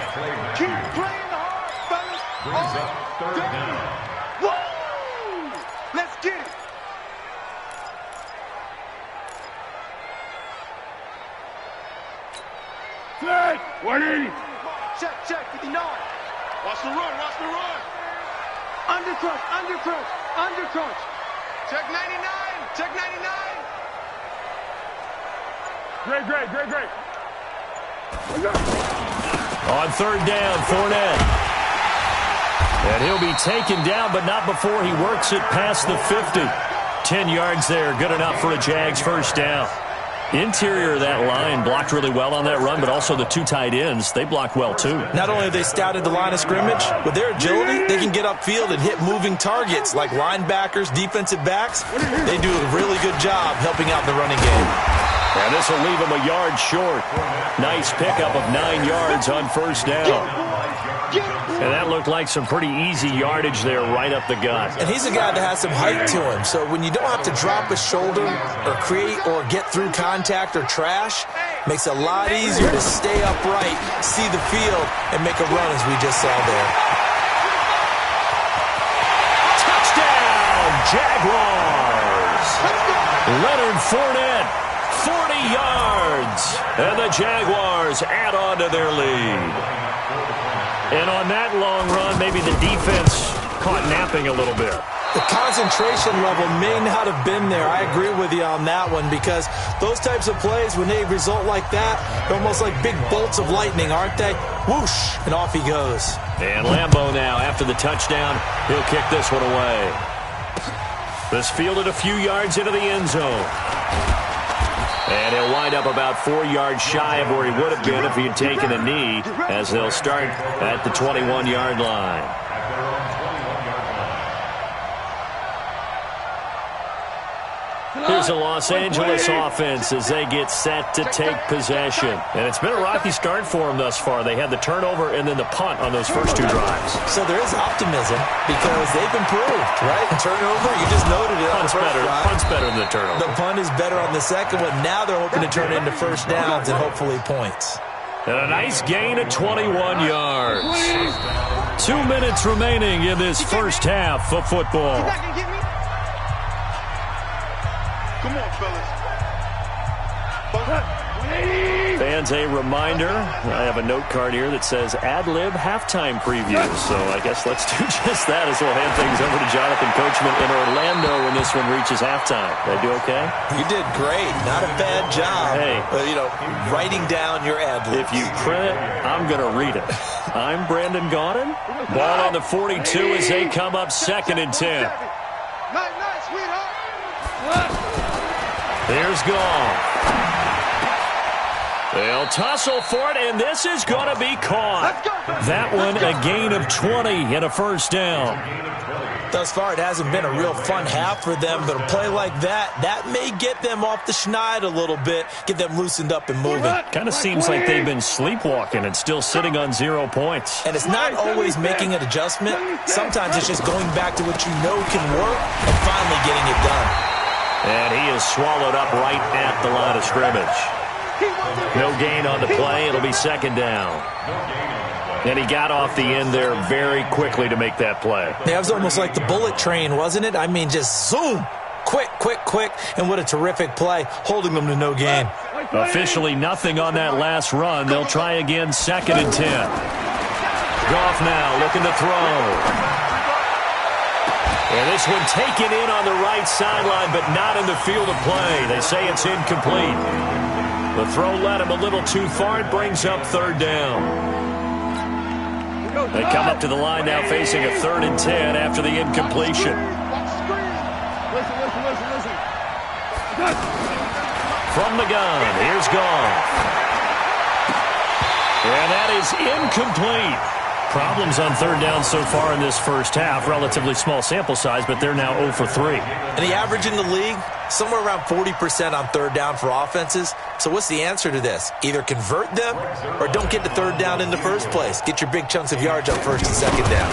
Keep playing hard, fellas. Third down. Woo! Let's get it. Flag. 180. Check, 59. Watch the run. Undercrunch. Check 99. Great. On third down, Fournette. And he'll be taken down, but not before he works it past the 50. 10 yards there, good enough for a Jags first down. Interior of that line blocked really well on that run, but also the 2 tight ends, they blocked well too. Not only have they scouted the line of scrimmage, with their agility, they can get upfield and hit moving targets like linebackers, defensive backs. They do a really good job helping out the running game. And this will leave him a yard short. Nice pickup of 9 yards on first down. And that looked like some pretty easy yardage there right up the gut. And he's a guy that has some height to him. So when you don't have to drop a shoulder or create or get through contact or trash, makes it a lot easier to stay upright, see the field, and make a run as we just saw there. Touchdown, Jaguars! Leonard Fournette, 40 yards. And the Jaguars add on to their lead. And on that long run, maybe the defense caught napping a little bit. The concentration level may not have been there. I agree with you on that one, because those types of plays, when they result like that, they're almost like big bolts of lightning, aren't they? Whoosh, and off he goes. And Lambeau now, after the touchdown, he'll kick this one away. This fielded a few yards into the end zone. And he'll wind up about 4 yards shy of where he would have been if he had taken a knee, as they'll start at the 21-yard line. Here's the Los Angeles offense as they get set to take possession. And it's been a rocky start for them thus far. They had the turnover and then the punt on those first 2 drives. So there is optimism because they've improved, right? Turnover, you just noted it. Punt's better than the turnover. The punt is better on the second one. Now they're hoping to turn it into first downs and hopefully points. And a nice gain of 21 yards. 2 minutes remaining in this first half of football. Come on, fellas. Fans, a reminder, I have a note card here that says ad-lib halftime preview. So I guess let's do just that as we'll hand things over to Jonathan Coachman in Orlando when this one reaches halftime. Did I do okay? You did great. Not a bad job. Hey. Writing down your ad-libs. If you print it, I'm going to read it. I'm Brandon Gaudin. Ball on the 42 as they come up 2nd and 10. Night, sweetheart. Here's Goff. They'll tussle for it, and this is going to be caught. That one, a gain of 20 and a first down. Thus far, it hasn't been a real fun half for them, but a play like that may get them off the schneid a little bit, get them loosened up and moving. Kind of seems like they've been sleepwalking and still sitting on 0 points. And it's not always making an adjustment. Sometimes it's just going back to what you know can work and finally getting it done. And he is swallowed up right at the line of scrimmage. No gain on the play. It'll be 2nd down. And he got off the end there very quickly to make that play. Yeah, it was almost like the bullet train, wasn't it? I mean, just zoom. Quick. And what a terrific play, holding them to no gain. Officially nothing on that last run. They'll try again, 2nd and 10. Goff now looking to throw. And this one taken in on the right sideline, but not in the field of play. They say it's incomplete. The throw led him a little too far. It brings up 3rd down. They come up to the line now facing a 3rd and 10 after the incompletion. Listen. From the gun, here's Goff. And that is incomplete. Problems on 3rd down so far in this first half. Relatively small sample size, but they're now 0 for 3. And the average in the league, somewhere around 40% on 3rd down for offenses. So what's the answer to this? Either convert them or don't get to 3rd down in the first place. Get your big chunks of yards up 1st and 2nd down.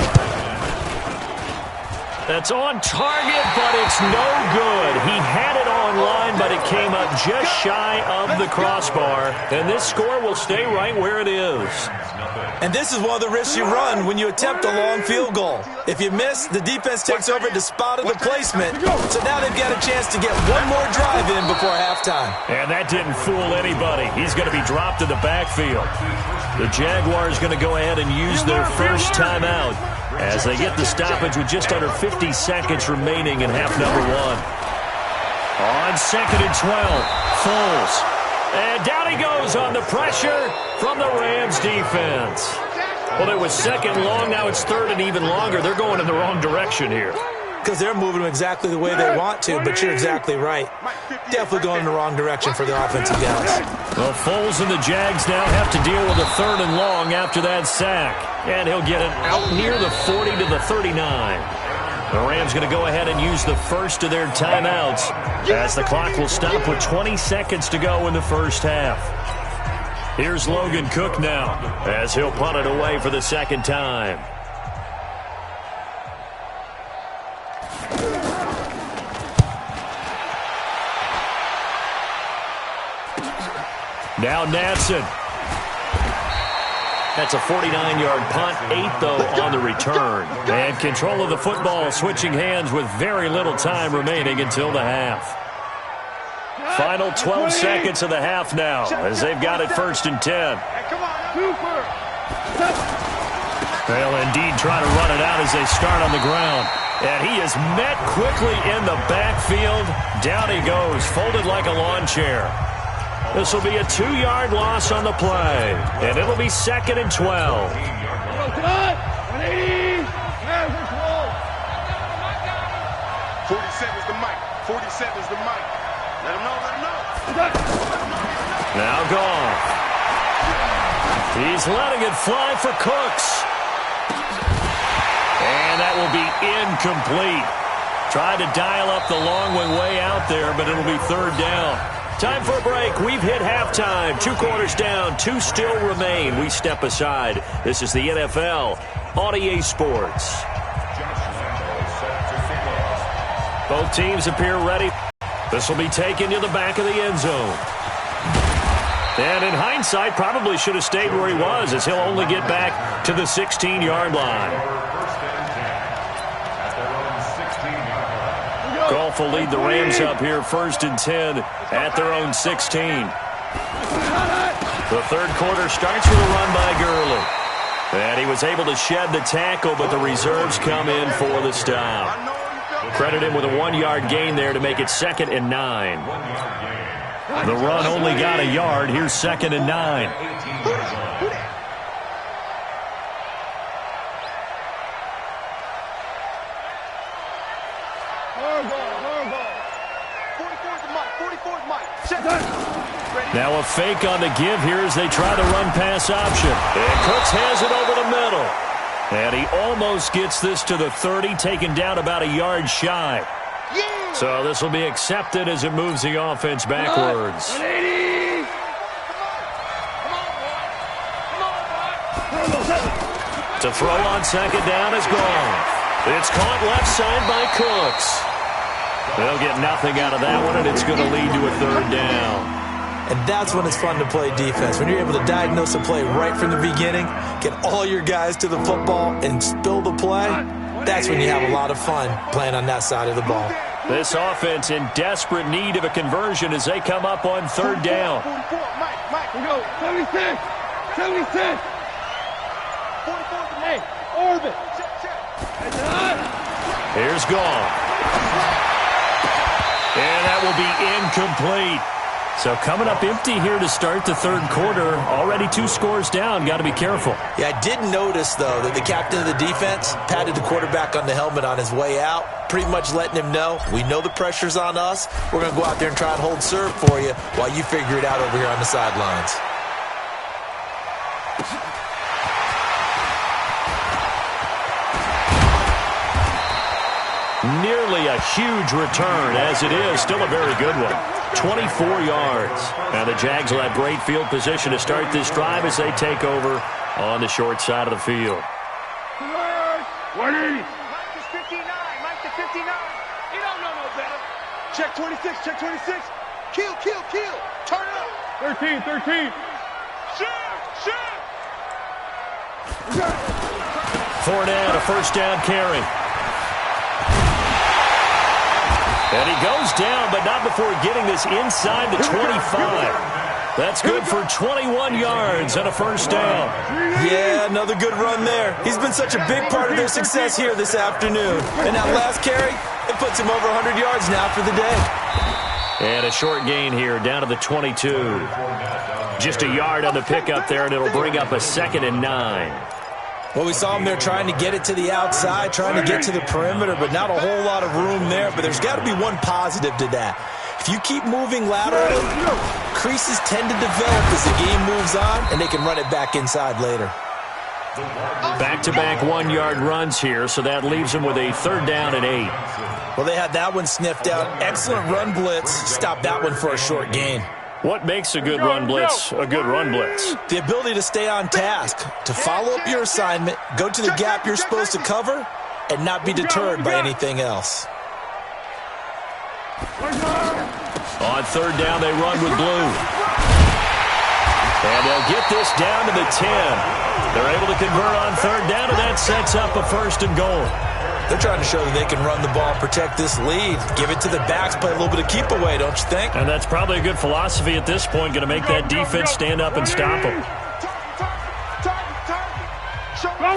That's on target, but it's no good. He had it on line, but it came up just shy of the crossbar. And this score will stay right where it is. And this is one of the risks you run when you attempt a long field goal. If you miss, the defense takes over the spot of the placement. So now they've got a chance to get one more drive in before halftime. And that didn't fool anybody. He's going to be dropped in the backfield. The Jaguars going to go ahead and use their first timeout as they get the stoppage with just under 50 seconds remaining in half number 1. On 2nd and 12, Foles. And down he goes on the pressure from the Rams defense. Well, it was 2nd long. Now it's 3rd and even longer. They're going in the wrong direction here. Because they're moving them exactly the way they want to, but you're exactly right. Definitely going in the wrong direction for the offensive guys. Well, Foles and the Jags now have to deal with a 3rd and long after that sack. And he'll get it out near the 40 to the 39. The Rams going to go ahead and use the first of their timeouts as the clock will stop with 20 seconds to go in the first half. Here's Logan Cook now as he'll punt it away for the 2nd time. Now Natson. That's a 49-yard punt, 8 though on the return. And control of the football switching hands with very little time remaining until the half. Final 12 seconds of the half now as they've got it 1st and 10. They'll indeed try to run it out as they start on the ground. And he is met quickly in the backfield. Down he goes, folded like a lawn chair. This will be a 2-yard loss on the play. And it'll be 2nd and 12. 47's the mic. 47's the mic. Let him know, let him know. Now Goff. He's letting it fly for Cooks. And that will be incomplete. Tried to dial up the long way out there, but it'll be 3rd down. Time for a break. We've hit halftime. 2 quarters down. 2 still remain. We step aside. This is the NFL on EA Sports. Both teams appear ready. This will be taken to the back of the end zone. And in hindsight, probably should have stayed where he was, as he'll only get back to the 16-yard line. Goff will lead the Rams up here 1st and 10 at their own 16. The 3rd quarter starts with a run by Gurley. And he was able to shed the tackle, but the reserves come in for the stop. Credit him with a 1-yard gain there to make it 2nd and 9. The run only got a yard. Here's 2nd and 9. Now a fake on the give here as they try to run pass option. And Cooks has it over the middle. And he almost gets this to the 30, taken down about a yard shy. So this will be accepted as it moves the offense backwards. To throw on 2nd down is gone. It's caught left side by Cooks. They'll get nothing out of that one, and it's going to lead to a 3rd down. And that's when it's fun to play defense. When you're able to diagnose a play right from the beginning, get all your guys to the football, and spill the play, that's when you have a lot of fun playing on that side of the ball. This offense in desperate need of a conversion as they come up on 3rd down. 44, Mike, we go, 76, 76. 44, hey, orbit. Here's Goff. And that will be incomplete. So coming up empty here to start the 3rd quarter. Already 2 scores down. Got to be careful. Yeah, I did notice, though, that the captain of the defense patted the quarterback on the helmet on his way out, pretty much letting him know, we know the pressure's on us. We're going to go out there and try and hold serve for you while you figure it out over here on the sidelines. Nearly a huge return, as it is. Still a very good one. 24 yards. Now the Jags will have great field position to start this drive as they take over on the short side of the field. 180. Mike is 59. Mike is 59. He don't know no better. Check 26. Check 26. Kill. Turn it up. 13. Shift. Fournette, a 1st down carry. And he goes down, but not before getting this inside the 25. That's good for 21 yards and a 1st down. Yeah, another good run there. He's been such a big part of their success here this afternoon. And that last carry, it puts him over 100 yards now for the day. And a short gain here, down to the 22. Just a yard on the pickup there, and it'll bring up a 2nd and 9. Well, we saw him there trying to get it to the outside, trying to get to the perimeter, but not a whole lot of room there. But there's got to be one positive to that. If you keep moving laterally, creases tend to develop as the game moves on, and they can run it back inside later. Back-to-back 1-yard runs here, so that leaves them with a 3rd down and 8. Well, they had that one sniffed out. Excellent run blitz. Stopped that one for a short gain. What makes a good run blitz a good run blitz? The ability to stay on task, to follow up your assignment, go to the gap you're supposed to cover, and not be deterred by anything else. On 3rd down, they run with blue. And they'll get this down to the 10. They're able to convert on 3rd down, and that sets up a 1st and goal. They're trying to show that they can run the ball, protect this lead, give it to the backs, play a little bit of keep away, don't you think? And that's probably a good philosophy at this point, going to make that defense stand up and stop them. Go.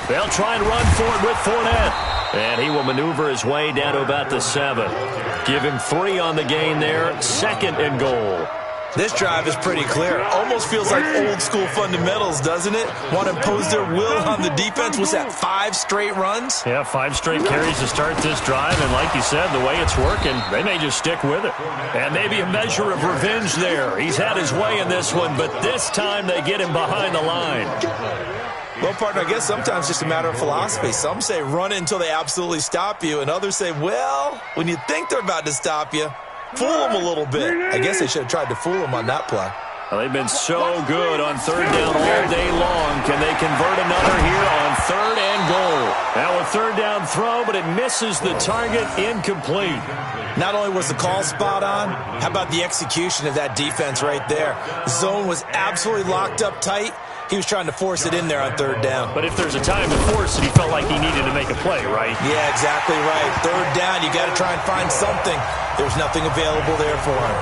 They'll try and run for it with Fournette. And he will maneuver his way down to about the 7. Give him 3 on the gain there. 2nd and goal. This drive is pretty clear. Almost feels like old school fundamentals, doesn't it? Want to impose their will on the defense. Was that 5 straight runs? Yeah, 5 straight carries to start this drive. And like you said, the way it's working, they may just stick with it. And maybe a measure of revenge there. He's had his way in this one, but this time they get him behind the line. Well, partner, I guess sometimes it's just a matter of philosophy. Some say run it until they absolutely stop you, and others say, well, when you think they're about to stop you, fool them a little bit. I guess they should have tried to fool them on that play. Well, they've been so good on 3rd down all day long. Can they convert another here on 3rd and goal? Now a 3rd down throw, but it misses the target, incomplete. Not only was the call spot on, how about the execution of that defense right there? The zone was absolutely locked up tight. He was trying to force it in there on 3rd down. But if there's a time to force it, he felt like he needed to make a play, right? Yeah, exactly right. 3rd down, you got to try and find something. There's nothing available there for him.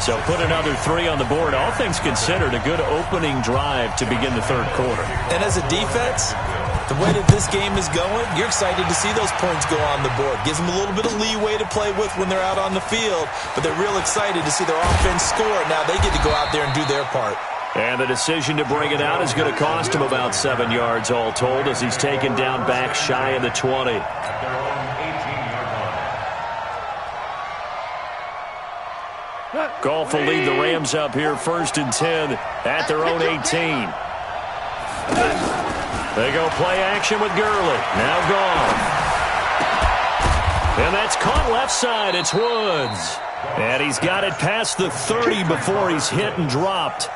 So put another 3 on the board. All things considered, a good opening drive to begin the 3rd quarter. And as a defense, the way that this game is going, you're excited to see those points go on the board. Gives them a little bit of leeway to play with when they're out on the field, but they're real excited to see their offense score. Now they get to go out there and do their part. And the decision to bring it out is going to cost him about 7 yards all told as he's taken down back shy of the 20. Goff will lead the Rams up here 1st and 10 at their own 18. They go play action with Gurley. Now Goff. And that's caught left side. It's Woods. And he's got it past the 30 before he's hit and dropped.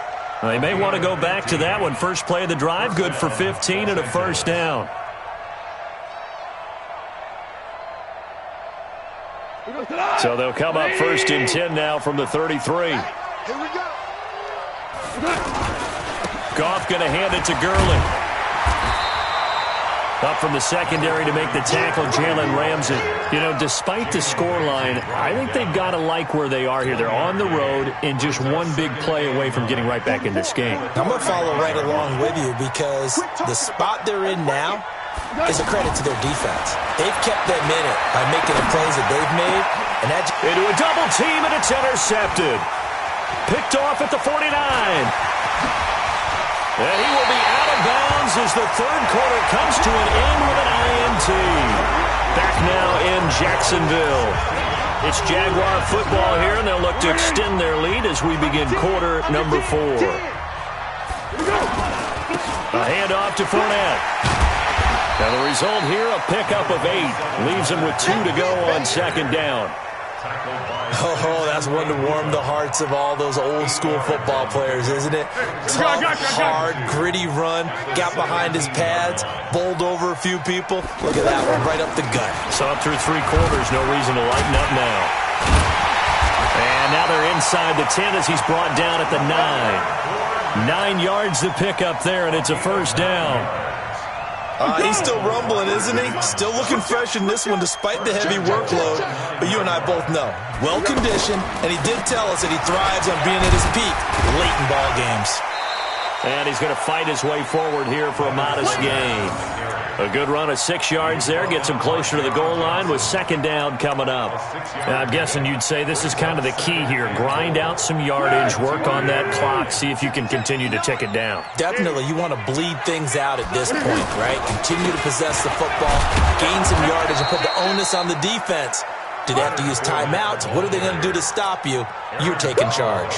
They may want to go back to that one. First play of the drive, good for 15 and a 1st down. So they'll come up 1st and 10 now from the 33. Here we go. Goff going to hand it to Gurley. Up from the secondary to make the tackle, Jalen Ramsey. You know, despite the scoreline, I think they've got to like where they are here. They're on the road and just one big play away from getting right back in this game. I'm going to follow right along with you because the spot they're in now is a credit to their defense. They've kept them in it by making the plays that they've made. And that into a double team, and it's intercepted. Picked off at the 49. And he will be out of bounds as the 3rd quarter comes to an end with an INT. Back now in Jacksonville. It's Jaguar football here, and they'll look to extend their lead as we begin quarter number 4. A handoff to Fournette. Now the result here, a pickup of 8. Leaves him with 2 to go on 2nd down. Oh, that's one to warm the hearts of all those old school football players, isn't it? Tough, hard, gritty run, got behind his pads, bowled over a few people. Look at that one, right up the gut. So up through 3 quarters, no reason to lighten up now. And now they're inside the 10 as he's brought down at the 9. 9 yards to pick up there, and it's a 1st down. He's still rumbling, isn't he? Still looking fresh in this one despite the heavy workload. But you and I both know, well-conditioned, and he did tell us that he thrives on being at his peak late in ball games. And he's going to fight his way forward here for a modest gain. A good run of 6 yards there. Gets him closer to the goal line with 2nd down coming up. Now, I'm guessing you'd say this is kind of the key here. Grind out some yardage. Work on that clock. See if you can continue to tick it down. Definitely. You want to bleed things out at this point, right? Continue to possess the football. Gain some yardage and put the onus on the defense. Do they have to use timeouts? What are they going to do to stop you? You're taking charge.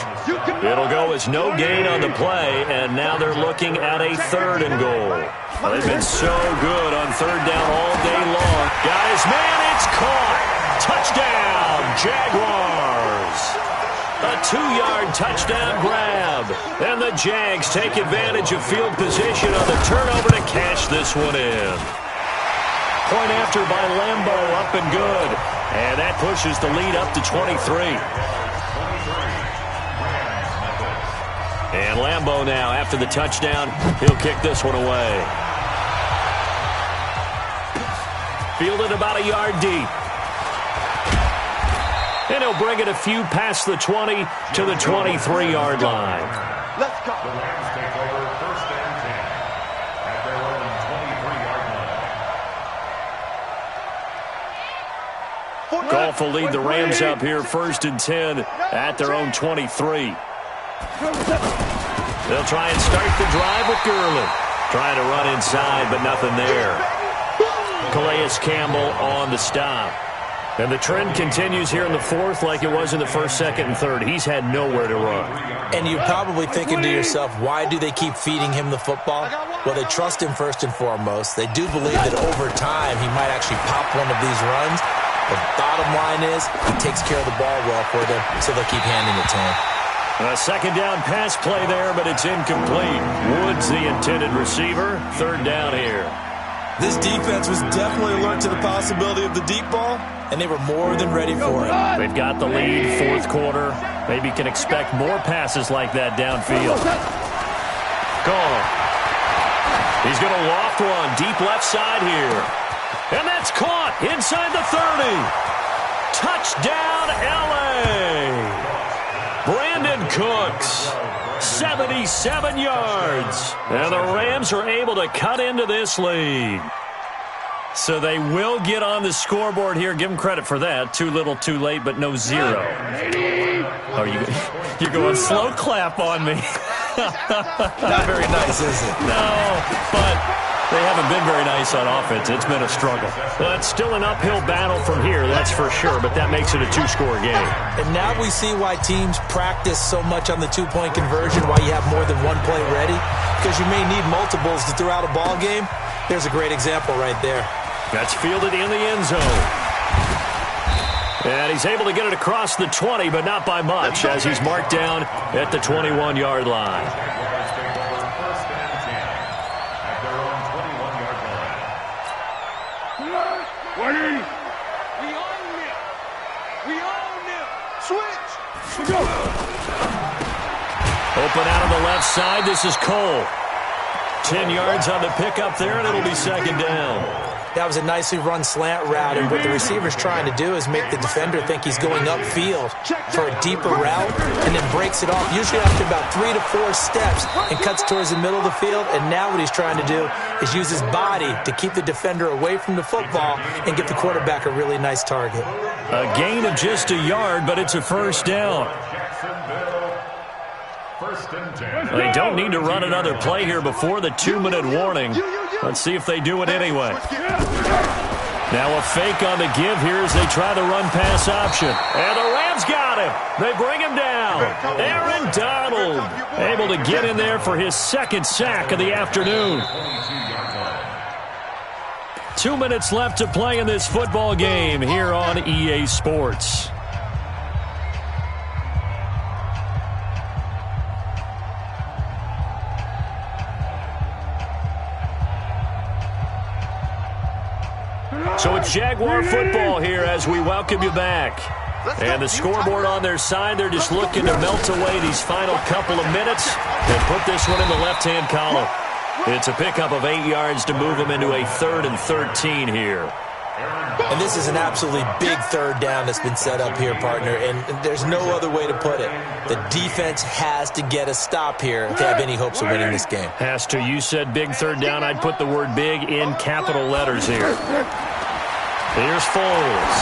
It'll go as no gain on the play, and now they're looking at a 3rd and goal. Well, they've been so good on 3rd down all day long. Guys, man, it's caught. Touchdown, Jaguars. A 2-yard touchdown grab. And the Jags take advantage of field position on the turnover to cash this one in. Point after by Lambo, up and good. And that pushes the lead up to 23. And Lambo now, after the touchdown, he'll kick this one away. Fielded about a yard deep. And he'll bring it a few past the 20 to the 23-yard line. Let's go. The Rams take over 1st and 10. Goff will lead the Rams up here 1st and 10 at their own 23. They'll try and start the drive with Gurley. Trying to run inside, but nothing there. Calais Campbell on the stop. And the trend continues here in the 4th like it was in the 1st, 2nd, and 3rd. He's had nowhere to run. And you're probably thinking to yourself, why do they keep feeding him the football? Well, they trust him first and foremost. They do believe that over time he might actually pop one of these runs. The bottom line is he takes care of the ball well for them, so they'll keep handing it to him. A 2nd down pass play there, but it's incomplete. Woods the intended receiver. 3rd down here. This defense was definitely alert to the possibility of the deep ball, and they were more than ready for it. They've got the lead, 4th quarter. Maybe can expect more passes like that downfield. Gone. He's going to loft one deep left side here. And that's caught inside the 30. Touchdown, L.A. Brandon Cooks, 77 yards. And the Rams are able to cut into this lead. So they will get on the scoreboard here. Give them credit for that. Too little, too late, but no zero. Oh, you're going slow clap on me. Not very nice, is it? No, but they haven't been very nice on offense. It's been a struggle. Well, it's still an uphill battle from here, that's for sure, but that makes it a 2-score game. And now we see why teams practice so much on the 2-point conversion, why you have more than one play ready, because you may need multiples to throw out a ball game. There's a great example right there. That's fielded in the end zone. And he's able to get it across the 20, but not by much, as he's marked down at the 21-yard line. Open out on the left side. This is Cole. 10 yards on the pickup there, and it'll be 2nd down. That was a nicely run slant route, and what the receiver's trying to do is make the defender think he's going upfield for a deeper route, and then breaks it off, usually after about 3 to 4 steps, and cuts towards the middle of the field. And now what he's trying to do is use his body to keep the defender away from the football and give the quarterback a really nice target. A gain of just a yard, but it's a 1st down. They don't need to run another play here before the 2-minute warning. Let's see if they do it anyway. Now a fake on the give here as they try the run-pass option. And the Rams got him. They bring him down. Aaron Donald able to get in there for his 2nd sack of the afternoon. 2 minutes left to play in this football game here on EA Sports. So it's Jaguar football here as we welcome you back. And the scoreboard on their side, they're just looking to melt away these final couple of minutes and put this one in the left-hand column. It's a pickup of 8 yards to move them into a 3rd and 13 here. And this is an absolutely big 3rd down that's been set up here, partner, and there's no other way to put it. The defense has to get a stop here if they have any hopes of winning this game. Has to. You said big 3rd down. I'd put the word big in capital letters here. Here's Foles.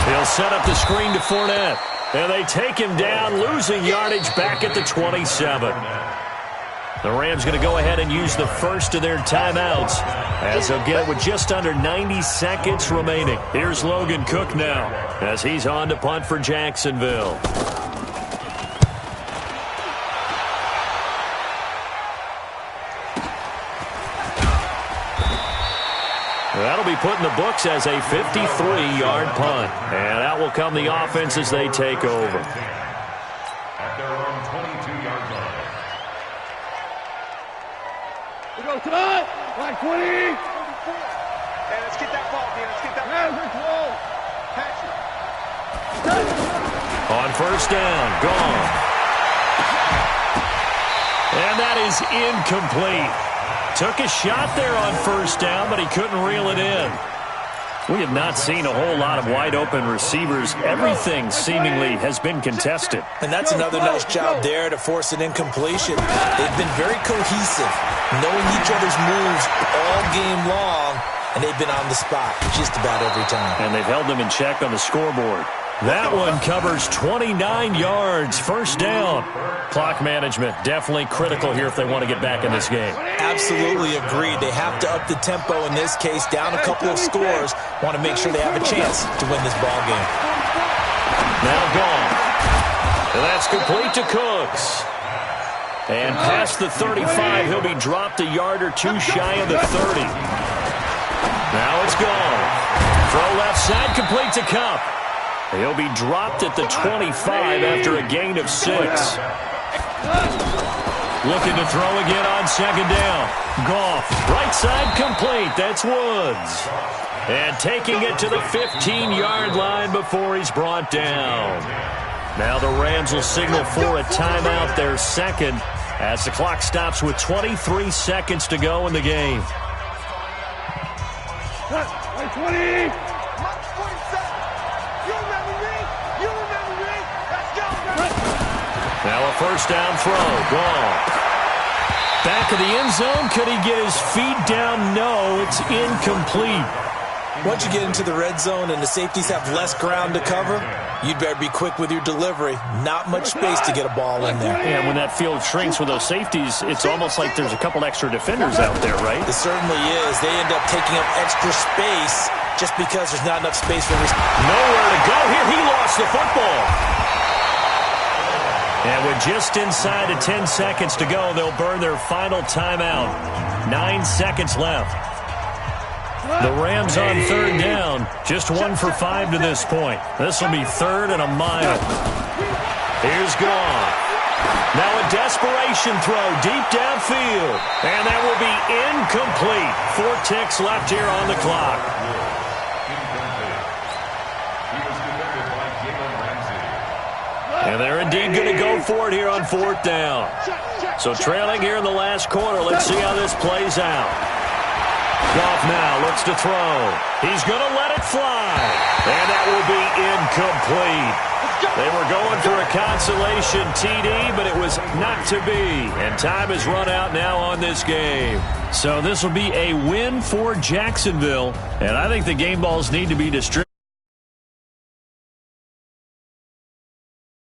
He'll set up the screen to Fournette. And they take him down, losing yardage back at the 27. The Rams going to go ahead and use the first of their timeouts as they'll get it with just under 90 seconds remaining. Here's Logan Cook now as he's on to punt for Jacksonville. That'll be put in the books as a 53-yard punt. And out will come the offense as they take over. At their own 22-yard line. We go tonight. Like 20. Hey, let's get that ball, man. Let's get that ball. Catch it. On 1st down, gone. And that is incomplete. Took a shot there on 1st down, but he couldn't reel it in. We have not seen a whole lot of wide-open receivers. Everything seemingly has been contested. And that's another nice job there to force an incompletion. They've been very cohesive, knowing each other's moves all game long, and they've been on the spot just about every time. And they've held them in check on the scoreboard. That one covers 29 yards, first down. Clock management definitely critical here if they want to get back in this game. Absolutely agreed. They have to up the tempo in this case, down a couple of scores. Want to make sure they have a chance to win this ball game. Now gone. And that's complete to Cooks. And past the 35, he'll be dropped a yard or two shy of the 30. Now it's gone. Throw left side, complete to Kupp. He'll be dropped at the 25 after a gain of 6. Looking to throw again on second down. Goff, right side complete. That's Woods. And taking it to the 15-yard line before he's brought down. Now the Rams will signal for a timeout, their second, as the clock stops with 23 seconds to go in the game. 20. Now a first down throw. Gone. Back of the end zone. Could he get his feet down? No, it's incomplete. Once you get into the red zone and the safeties have less ground to cover, you'd better be quick with your delivery. Not much space to get a ball in there. And when that field shrinks with those safeties, it's almost like there's a couple extra defenders out there, right? It certainly is. They end up taking up extra space just because there's not enough space for nowhere to go here. He lost the football. And with just inside of 10 seconds to go, they'll burn their final timeout. 9 seconds left. The Rams on third down. Just 1 for 5 to this point. This will be 3rd and a mile. Here's Goff. Now a desperation throw deep downfield. And that will be incomplete. 4 ticks left here on the clock. And they're indeed going to go for it here on 4th down. So trailing here in the last quarter. Let's see how this plays out. Goff now looks to throw. He's going to let it fly. And that will be incomplete. They were going for a consolation TD, but it was not to be. And time has run out now on this game. So this will be a win for Jacksonville. And I think the game balls need to be distributed.